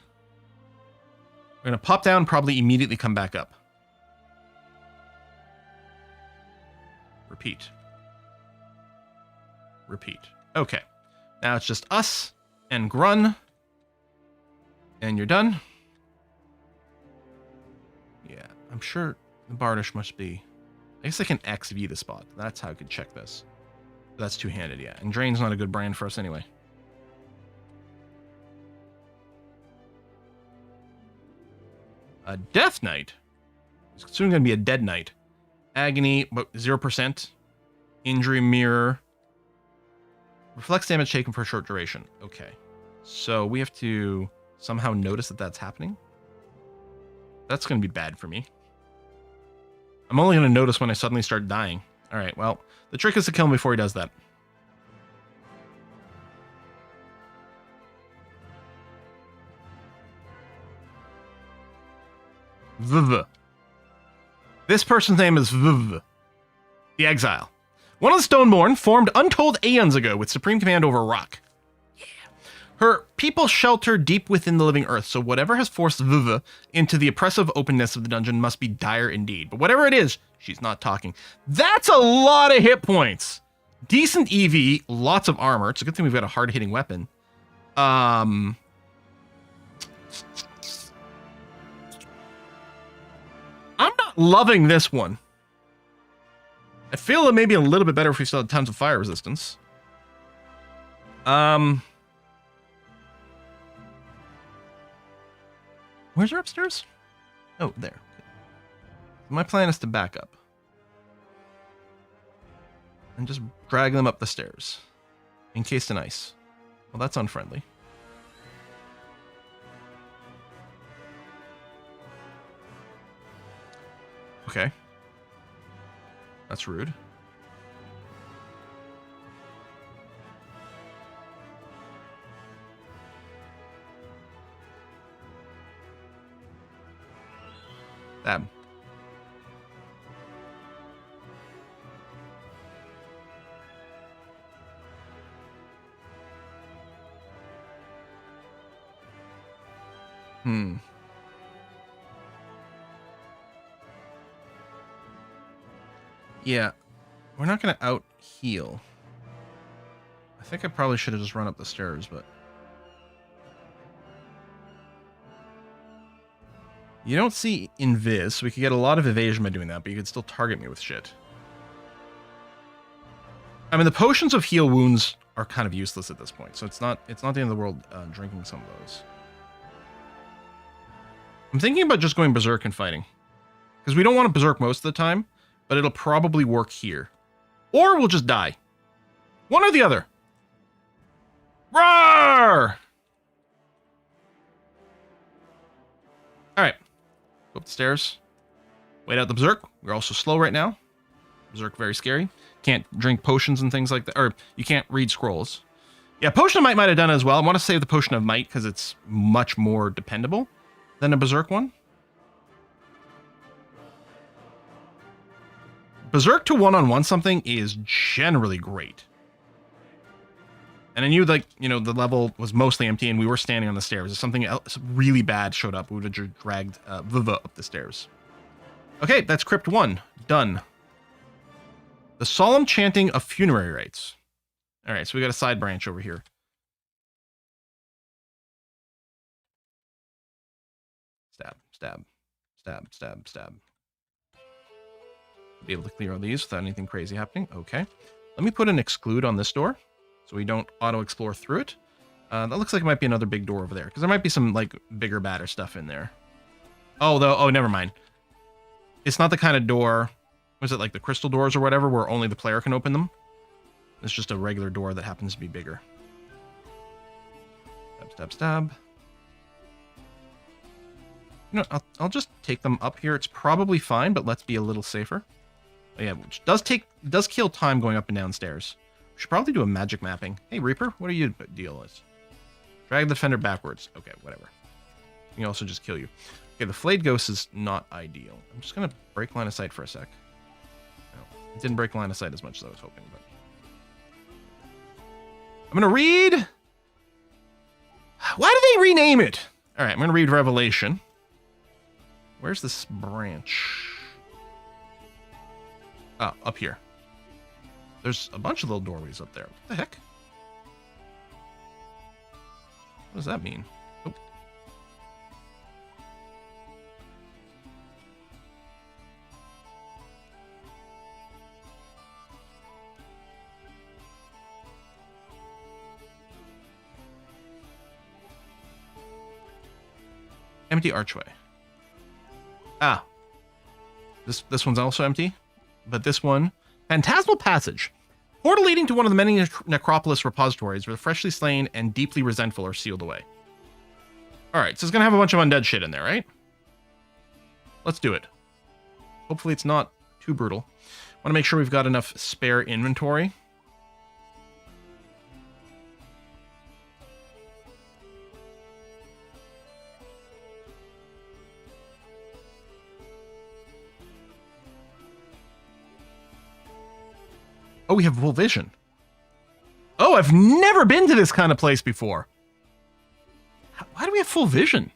We're going to pop down, probably immediately come back up. Repeat. Repeat. Okay. Now it's just us and Grun. And you're done. Yeah, I'm sure the Bardish must be... I guess I can XV the spot. That's how I could check this. That's two-handed, yeah. And Drain's not a good brand for us anyway. A Death Knight? It's soon going to be a Dead Knight. Agony, but 0%. Injury mirror. Reflects damage taken for a short duration. Okay. So we have to somehow notice that that's happening. That's going to be bad for me. I'm only going to notice when I suddenly start dying. All right, well, the trick is to kill him before he does that. VV. This person's name is VV. The Exile. One of the Stoneborn formed untold aeons ago with supreme command over rock. Yeah. Her people shelter deep within the living earth, so whatever has forced VV into the oppressive openness of the dungeon must be dire indeed. But whatever it is, she's not talking. That's a lot of hit points. Decent EV, lots of armor. It's a good thing we've got a hard-hitting weapon. I'm not loving this one. I feel it may be a little bit better if we still had tons of fire resistance. Where's her upstairs? Oh, there. My plan is to back up. And just drag them up the stairs. Encased in ice. Well, that's unfriendly. Okay. That's rude. Stab. Yeah, we're not going to out-heal. I think I probably should have just run up the stairs, but... You don't see invis, so we could get a lot of evasion by doing that, but you could still target me with shit. I mean, the potions of heal wounds are kind of useless at this point, so it's not the end of the world drinking some of those. I'm thinking about just going berserk and fighting. Because we don't want to berserk most of the time, but it'll probably work here. Or we'll just die. One or the other. Roar! Alright. Go up the stairs. Wait out the berserk. We're also slow right now. Berserk very scary. Can't drink potions and things like that. Or you can't read scrolls. Yeah, Potion of Might might have done it as well. I want to save the Potion of Might because it's much more dependable than a berserk one. Berserk to one-on-one something is generally great. And I knew, like, you know, the level was mostly empty and we were standing on the stairs. If something else really bad showed up, we would have dragged Viva up the stairs. Okay, that's Crypt 1. Done. The Solemn Chanting of Funerary Rites. Alright, so we got a side branch over here. Stab, stab, stab, stab, stab. Be able to clear all these without anything crazy happening. Okay. Let me put an exclude on this door so we don't auto-explore through it. That looks like it might be another big door over there because there might be some, like, bigger, badder stuff in there. Oh, though. Oh, never mind. It's not the kind of door... Was it like the crystal doors or whatever where only the player can open them? It's just a regular door that happens to be bigger. Stab, stab, stab. You know, I'll just take them up here. It's probably fine, but let's be a little safer. Oh, yeah, which does kill time going up and down stairs. We should probably do a magic mapping. Hey, Reaper, what are you deal is? Drag the defender backwards. Okay, whatever. We can also just kill you. Okay, the flayed ghost is not ideal. I'm just gonna break line of sight for a sec. No, it didn't break line of sight as much as I was hoping, but I'm gonna read. Why did they rename it? All right, I'm gonna read Revelation. Where's this branch? Oh, up here. There's a bunch of little doorways up there. What the heck? What does that mean? Oh. Empty archway. Ah. This one's also empty? but this one, Phantasmal Passage. Portal leading to one of the many necropolis repositories where the freshly slain and deeply resentful are sealed away. Alright, so it's going to have a bunch of undead shit in there, right? Let's do it. Hopefully it's not too brutal. Want to make sure we've got enough spare inventory. Oh, we have full vision. Oh, I've never been to this kind of place before. Why do we have full vision?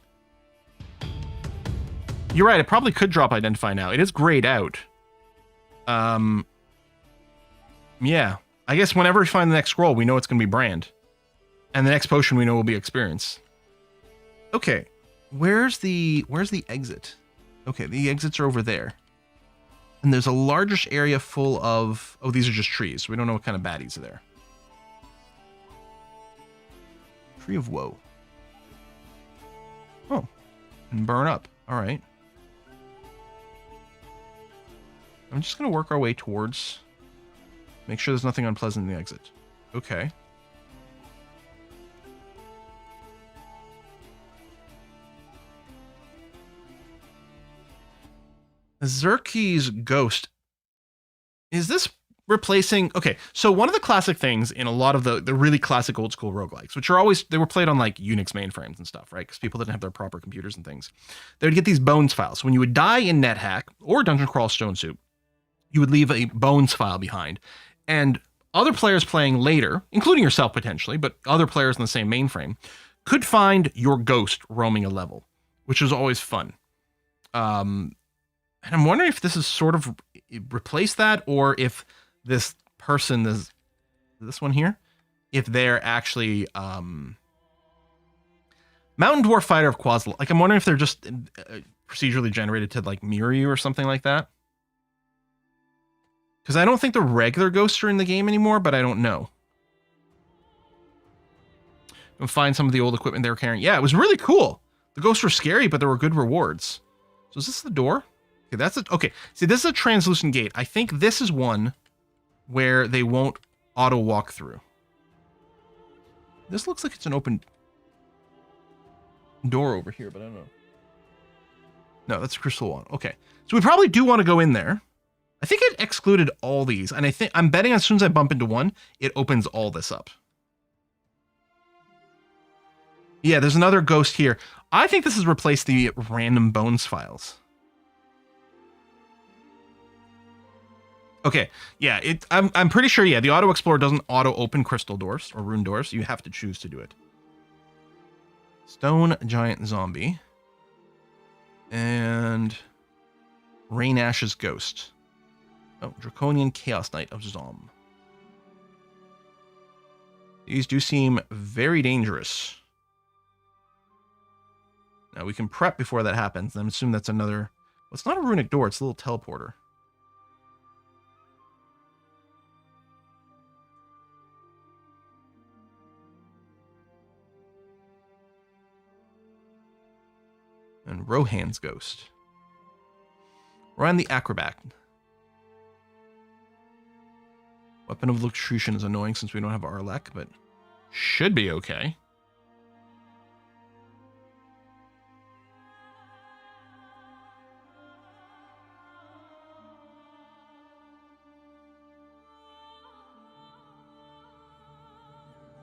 You're right, it probably could drop Identify now. It is grayed out. Yeah. I guess whenever we find the next scroll, we know it's going to be Brand. And the next potion we know will be Experience. Okay. Where's the exit? Okay, the exits are over there. And there's a largish area full of... Oh, these are just trees. We don't know what kind of baddies are there. Tree of Woe. Oh. And burn up. Alright. I'm just going to work our way towards... Make sure there's nothing unpleasant in the exit. Okay. Zerky's Ghost. Is this replacing... Okay, so one of the classic things in a lot of the really classic old school roguelikes, which are always... They were played on like Unix mainframes and stuff, right? Because people didn't have their proper computers and things. They would get these bones files. So when you would die in NetHack or Dungeon Crawl Stone Soup, you would leave a bones file behind. And other players playing later, including yourself potentially, but other players in the same mainframe, could find your ghost roaming a level, which was always fun. And I'm wondering if this is sort of replaced that, or if this person, this one here, if they're actually Mountain Dwarf Fighter of Qazlal. Like, I'm wondering if they're just procedurally generated to like mirror you or something like that. Because I don't think the regular ghosts are in the game anymore, but I don't know. I'll find some of the old equipment they were carrying. Yeah, it was really cool. The ghosts were scary, but there were good rewards. So is this the door? Okay, that's it. Okay, see, this is a translucent gate. I think this is one where they won't auto walk through. This looks like it's an open door over here, but I don't know. No, that's a crystal one. Okay, so we probably do want to go in there. I think it excluded all these, and I'm betting as soon as I bump into one, it opens all this up. Yeah, there's another ghost here. I think this has replaced the random bones files. Okay, yeah, I'm pretty sure, yeah, the Auto Explorer doesn't auto-open crystal doors or rune doors. You have to choose to do it. Stone Giant Zombie. And Rain Ash's Ghost. Oh, Draconian Chaos Knight of Zom. These do seem very dangerous. Now, we can prep before that happens. I'm assuming that's another... Well, it's not a runic door. It's a little teleporter. And Rohan's Ghost. Rohan the Acrobat. Weapon of Electrocution is annoying since we don't have Arlek, but should be okay.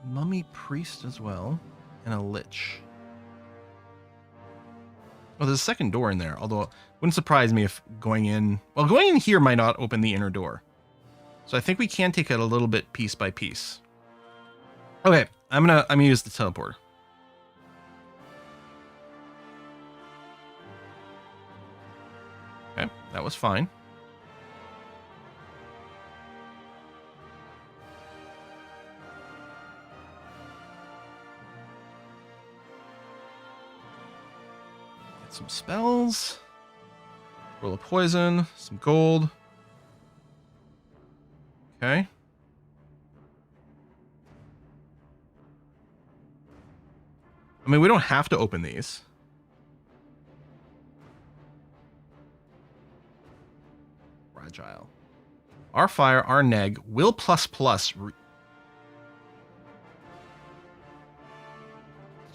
Mummy Priest as well, and a Lich. Oh, there's a second door in there, although it wouldn't surprise me if going in... Well, going in here might not open the inner door. So I think we can take it a little bit piece by piece. Okay, I'm gonna use the teleporter. Okay, that was fine. Get some spells. Roll of poison, some gold. Okay. I mean, we don't have to open these. Fragile. Our fire, our neg, will plus. It's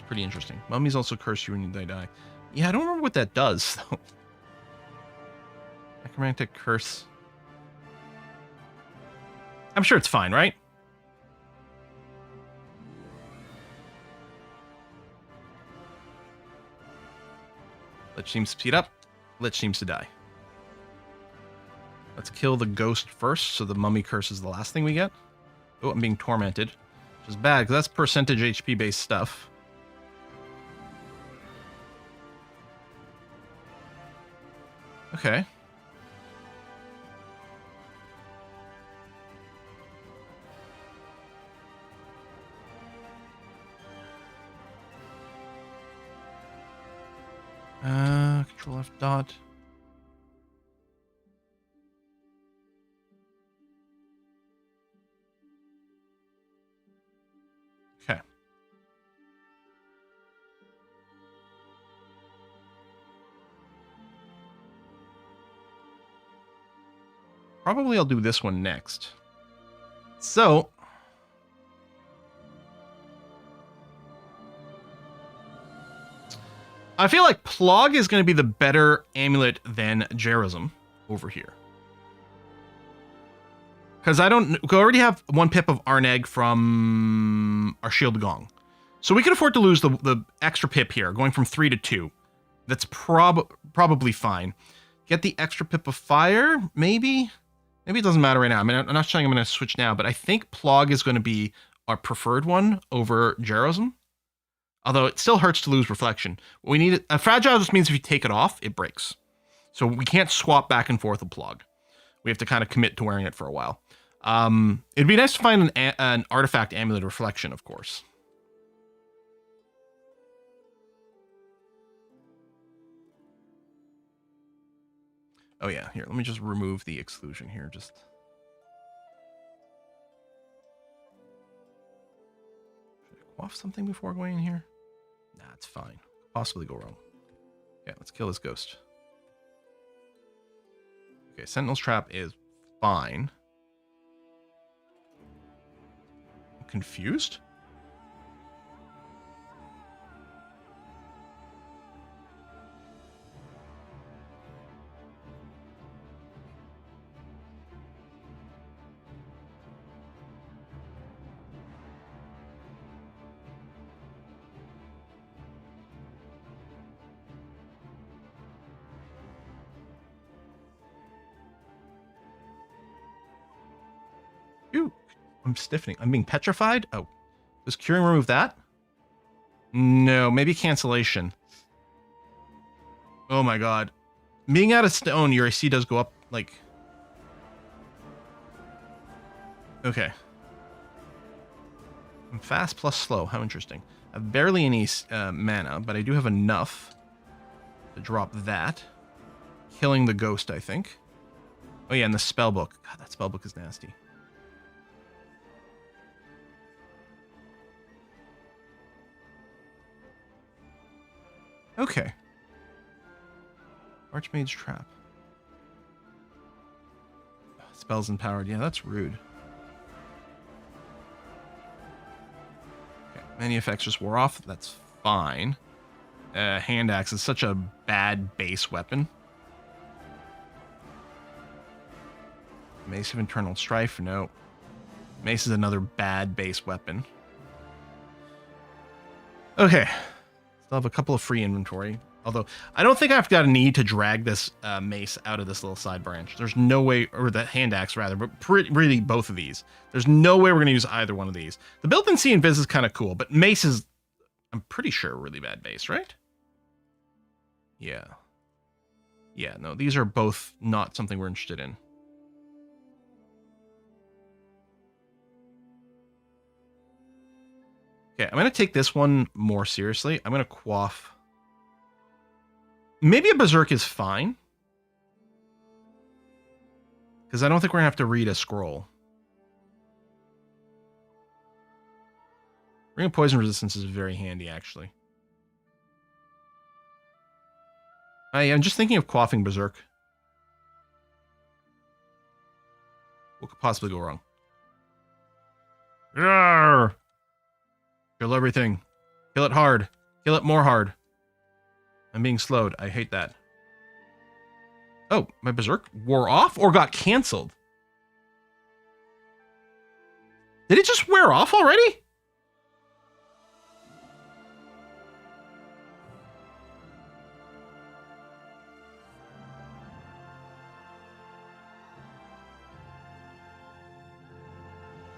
pretty interesting. Mummies also curse you when they die. Yeah, I don't remember what that does, though. Necromantic curse. I'm sure it's fine, right? Lich seems to speed up. Lich seems to die. Let's kill the ghost first, so the mummy curse is the last thing we get. Oh, I'm being tormented, which is bad, because that's percentage HP-based stuff. Okay. Control F dot. Okay. Probably I'll do this one next. So, I feel like Plog is going to be the better amulet than Gerism over here. Because we already have 1 pip of Arneg from our Shield Gong. So we can afford to lose the extra pip here, going from 3 to 2. That's probably fine. Get the extra pip of fire, maybe? Maybe it doesn't matter right now. I mean, I'm not saying I'm going to switch now, but I think Plog is going to be our preferred one over Gerism. Although it still hurts to lose reflection. We need a fragile just means if you take it off, it breaks. So we can't swap back and forth with Plog. We have to kind of commit to wearing it for a while. It'd be nice to find an artifact amulet reflection, of course. Oh yeah, here, let me just remove the exclusion here. Just should I quaff something before going in here? Nah, it's fine. Possibly go wrong. Yeah, let's kill this ghost. Okay, Sentinel's Trap is fine. I'm confused? Ooh, I'm stiffening. I'm being petrified? Oh. Does curing remove that? No, maybe cancellation. Oh my god. Being out of stone, your AC does go up, like... Okay. I'm fast plus slow. How interesting. I have barely any mana, but I do have enough to drop that. Killing the ghost, I think. Oh yeah, and the spellbook. God, that spellbook is nasty. Okay. Archmage's Trap. Spells empowered. Yeah, that's rude. Okay. Many effects just wore off. That's fine. Hand axe is such a bad base weapon. Mace of Internal Strife. No. Mace is another bad base weapon. Okay. Still have a couple of free inventory. Although, I don't think I've got a need to drag this mace out of this little side branch. There's no way, or the hand axe rather, but really both of these. There's no way we're going to use either one of these. The built-in C Invis is kind of cool, but mace is, I'm pretty sure, really bad base, right? Yeah. Yeah, no, these are both not something we're interested in. Okay, I'm going to take this one more seriously. I'm going to quaff. Maybe a Berserk is fine. Because I don't think we're going to have to read a scroll. Ring of Poison Resistance is very handy, actually. I'm just thinking of quaffing Berserk. could possibly go wrong? Yarr! Kill everything. Kill it hard. Kill it more hard. I'm being slowed. I hate that. Oh, my Berserk wore off or got canceled? Did it just wear off already?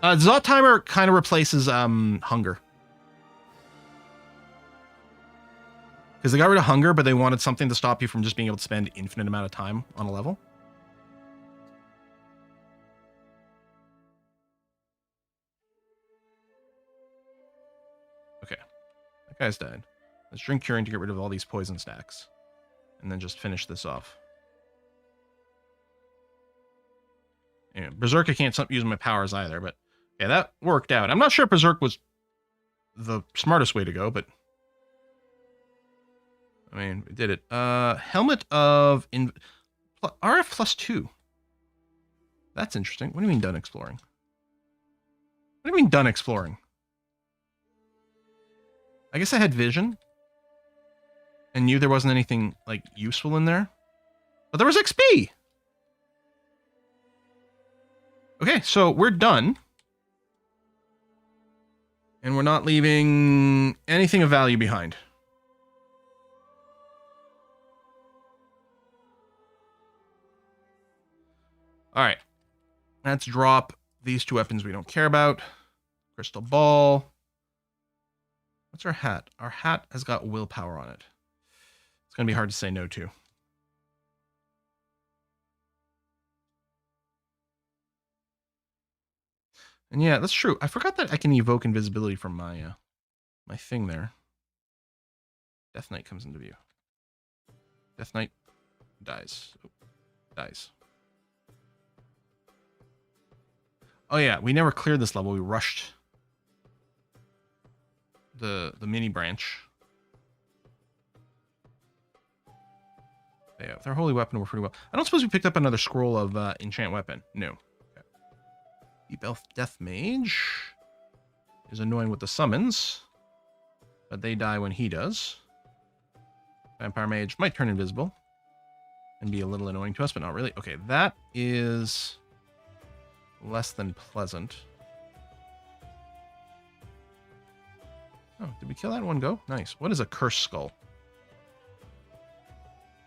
Zot Timer kind of replaces hunger. Because they got rid of hunger, but they wanted something to stop you from just being able to spend infinite amount of time on a level. Okay. That guy's died. Let's drink Curing to get rid of all these poison stacks. And then just finish this off. Anyway, Berserk, I can't stop using my powers either, but yeah, that worked out. I'm not sure if Berserk was the smartest way to go, but I mean, we did it. Helmet of RF +2. That's interesting. What do you mean done exploring? What do you mean done exploring? I guess I had vision and knew there wasn't anything like useful in there, but there was XP. Okay, so we're done. And we're not leaving anything of value behind. All right. Let's drop these two weapons we don't care about. Crystal ball. What's our hat? Our hat has got willpower on it. It's going to be hard to say no to. And yeah, that's true. I forgot that I can evoke invisibility from my my thing there. Death Knight comes into view. Death Knight dies. Oh, dies. Oh yeah, we never cleared this level. We rushed the mini branch. Yeah, with our holy weapon, we're pretty well. I don't suppose we picked up another scroll of enchant weapon. No. Death Mage is annoying with the summons, but they die when he does. Vampire Mage might turn invisible and be a little annoying to us, but not really. Okay, that is less than pleasant. Oh, did we kill that in one go? Nice. What is a Cursed Skull?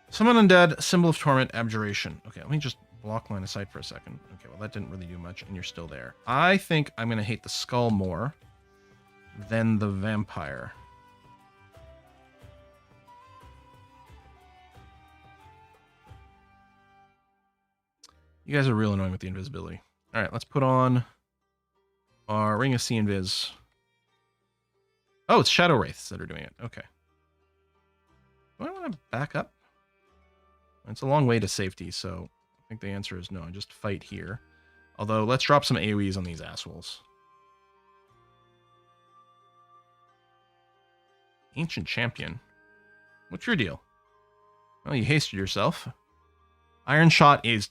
Summon Undead, Symbol of Torment, Abjuration. Okay, let me just block line of sight for a second. Okay, well, that didn't really do much, and you're still there. I think I'm going to hate the skull more than the vampire. You guys are real annoying with the invisibility. All right, let's put on our Ring of Sea Invis. Oh, it's Shadow Wraiths that are doing it. Okay. Do I want to back up? It's a long way to safety, so I think the answer is no. Just fight here. Although, let's drop some AoEs on these assholes. Ancient Champion. What's your deal? Well, you hasted yourself. Iron Shot is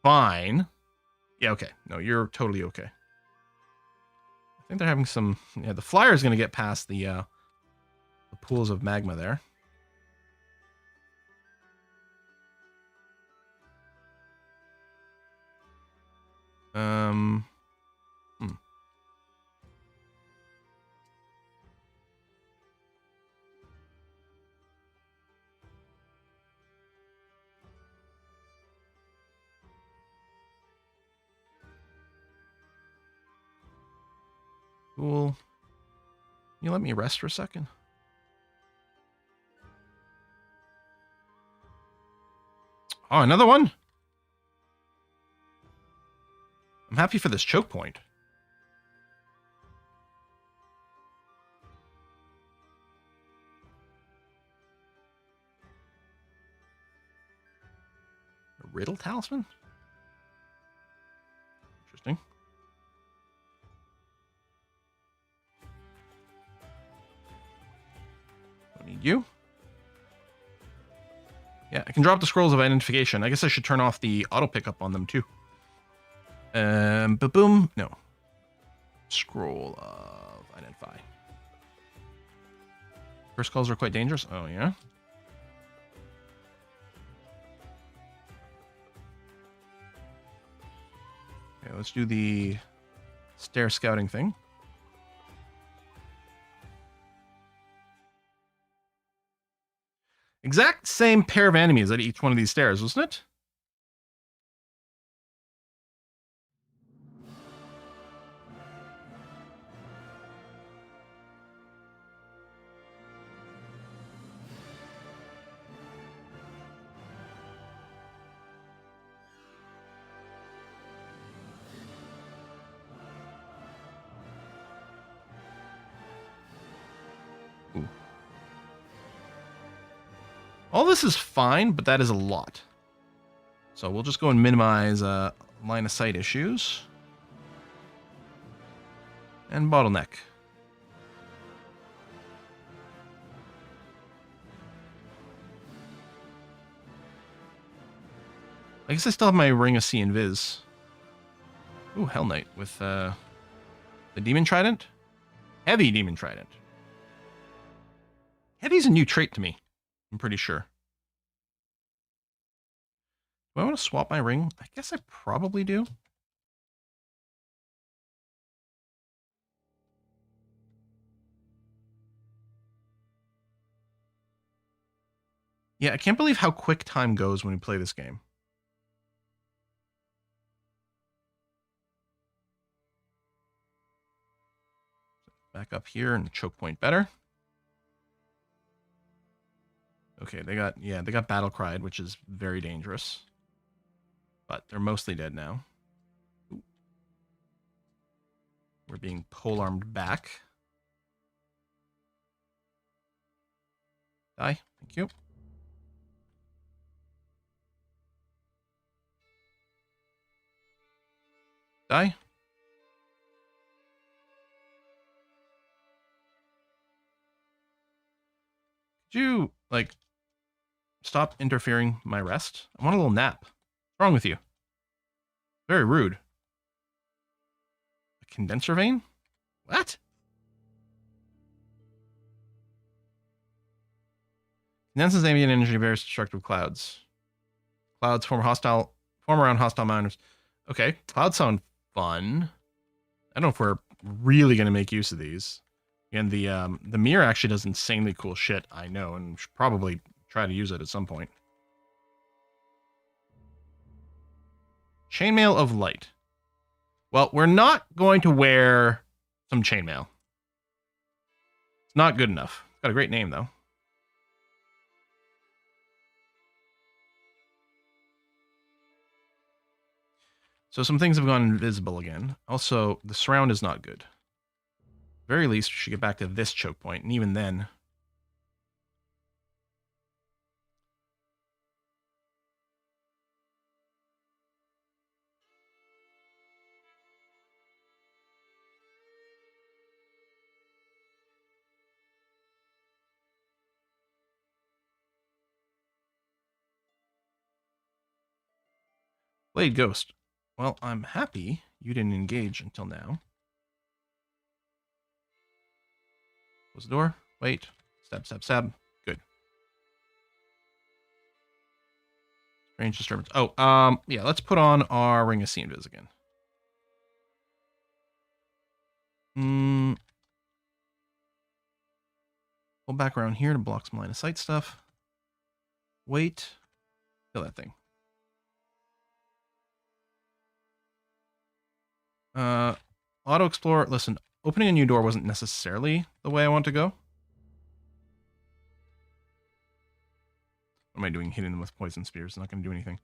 fine. Yeah, okay. No, you're totally okay. I think they're having some... Yeah, the flyer is going to get past the pools of magma there. Cool. Can you let me rest for a second? Oh, another one? I'm happy for this choke point. A riddle talisman? Interesting. Don't need you. Yeah, I can drop the scrolls of identification. I guess I should turn off the auto pickup on them too. Boom. No. Scroll of identify. First calls are quite dangerous. Oh, yeah. Okay, let's do the stair scouting thing. Exact same pair of enemies at each one of these stairs, wasn't it? Ooh. All this is fine, but that is a lot. So we'll just go and minimize line of sight issues. And bottleneck. I guess I still have my Ring of Sea and Viz. Ooh, Hell Knight with the Demon Trident? Heavy Demon Trident. Heavy's a new trait to me, I'm pretty sure. Do I want to swap my ring? I guess I probably do. Yeah, I can't believe how quick time goes when we play this game. Back up here and choke point better. Okay, they got battle cried, which is very dangerous. But they're mostly dead now. Ooh. We're being polearmed back. Die. Thank you. Die. Could you, like, stop interfering my rest? I want a little nap. What's wrong with you? Very rude. A condenser vein? What? Condenses ambient energy of various destructive clouds. Clouds form around hostile miners. Okay, clouds sound fun. I don't know if we're really going to make use of these. And the mirror actually does insanely cool shit, I know, and should probably try to use it at some point. Chainmail of Light. Well, we're not going to wear some chainmail. It's not good enough. It's got a great name, though. So some things have gone invisible again. Also, the surround is not good. Very least, we should get back to this choke point, and even then... Blade Ghost. Well, I'm happy you didn't engage until now. Close the door. Wait. Stab, stab, stab. Good. Strange disturbance. Oh, yeah, let's put on our Ring of Sea and Viz again. Pull back around here to block some line of sight stuff. Wait. Kill that thing. Auto Explorer. Listen, opening a new door wasn't necessarily the way I want to go. What am I doing? Hitting them with poison spears. Not going to do anything.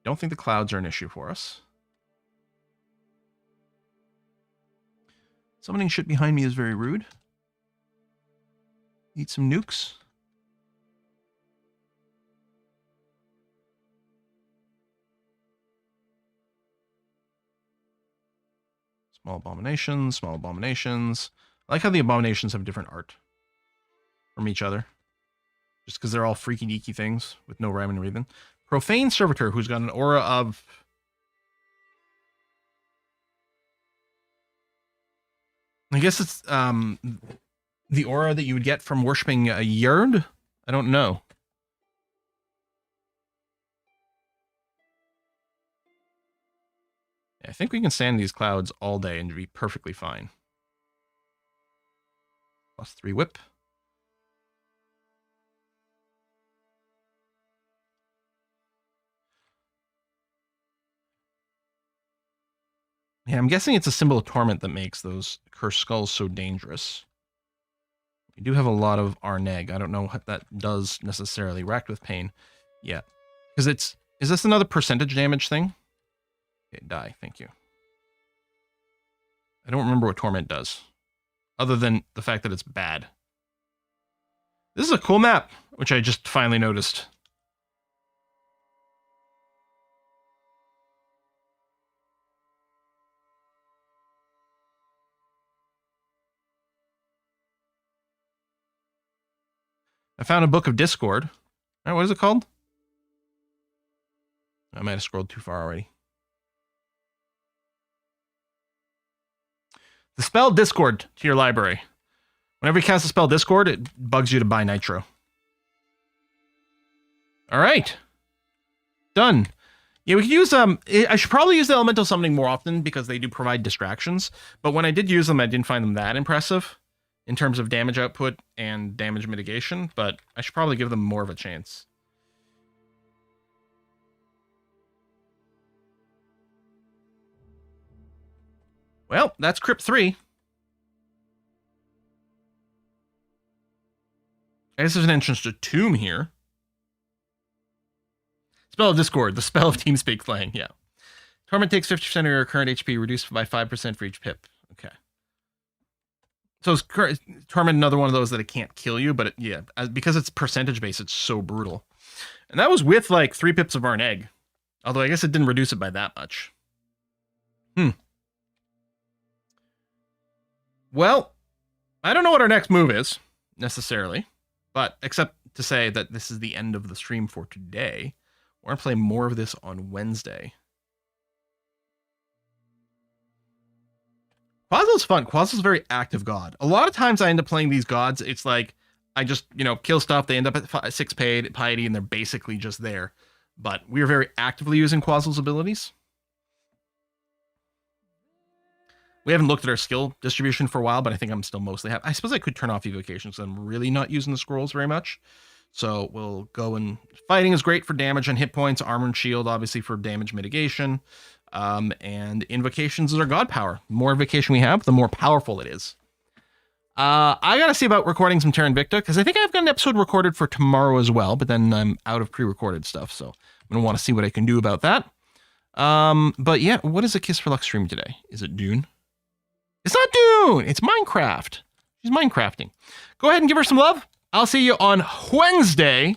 Don't think the clouds are an issue for us. Summoning shit behind me is very rude. Eat some nukes. Small abominations, small abominations. I like how the abominations have different art from each other. Just because they're all freaky deaky things with no rhyme and reason. Profane Servitor, who's got an aura of I guess it's the aura that you would get from worshipping a yerd. I don't know. I think we can stand these clouds all day and be perfectly fine. +3 whip. Yeah, I'm guessing it's a symbol of torment that makes those cursed skulls so dangerous. We do have a lot of Arneg. I don't know what that does necessarily. Racked with pain. Yeah. Because it's... Is this another percentage damage thing? Okay, die. Thank you. I don't remember what torment does. Other than the fact that it's bad. This is a cool map, which I just finally noticed. I found a book of Discord. All right, what is it called? I might have scrolled too far already. The spell Discord to your library. Whenever you cast the spell Discord, it bugs you to buy Nitro. All right. Done. Yeah, we could use I should probably use the elemental summoning more often because they do provide distractions. But when I did use them, I didn't find them that impressive in terms of damage output and damage mitigation. But I should probably give them more of a chance. Well, that's Crypt 3. I guess there's an entrance to Tomb here. Spell of Discord, the spell of TeamSpeak playing, yeah. Torment takes 50% of your current HP, reduced by 5% for each pip. Okay. So is Torment another one of those that it can't kill you, but yeah, because it's percentage based, it's so brutal. And that was with like 3 pips of Arneg. Although I guess it didn't reduce it by that much. Well, I don't know what our next move is, necessarily. But except to say that this is the end of the stream for today. We're going to play more of this on Wednesday. Qazlal's fun. Qazlal's a very active god. A lot of times I end up playing these gods, it's like, I just, kill stuff, they end up at 6 piety, and they're basically just there. But we are very actively using Qazlal's abilities. We haven't looked at our skill distribution for a while, but I think I'm still mostly happy. I suppose I could turn off evocation because I'm really not using the scrolls very much. So we'll go and... Fighting is great for damage and hit points. Armor and shield, obviously, for damage mitigation. And invocations is our god power. The more invocation we have, the more powerful it is. I gotta see about recording some Terra Invicta, because I think I've got an episode recorded for tomorrow as well, but then I'm out of pre-recorded stuff, so I'm gonna want to see what I can do about that. But yeah, what is a Kiss for Luck stream today? Is it Dune? It's not Dune! It's Minecraft. She's Minecrafting. Go ahead and give her some love. I'll see you on Wednesday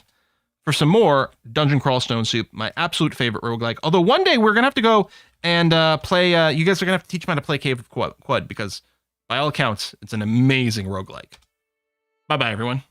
for some more Dungeon Crawl Stone Soup, my absolute favorite roguelike. Although one day we're going to have to go and play... you guys are going to have to teach me how to play Cave of Quad, because by all accounts, it's an amazing roguelike. Bye-bye, everyone.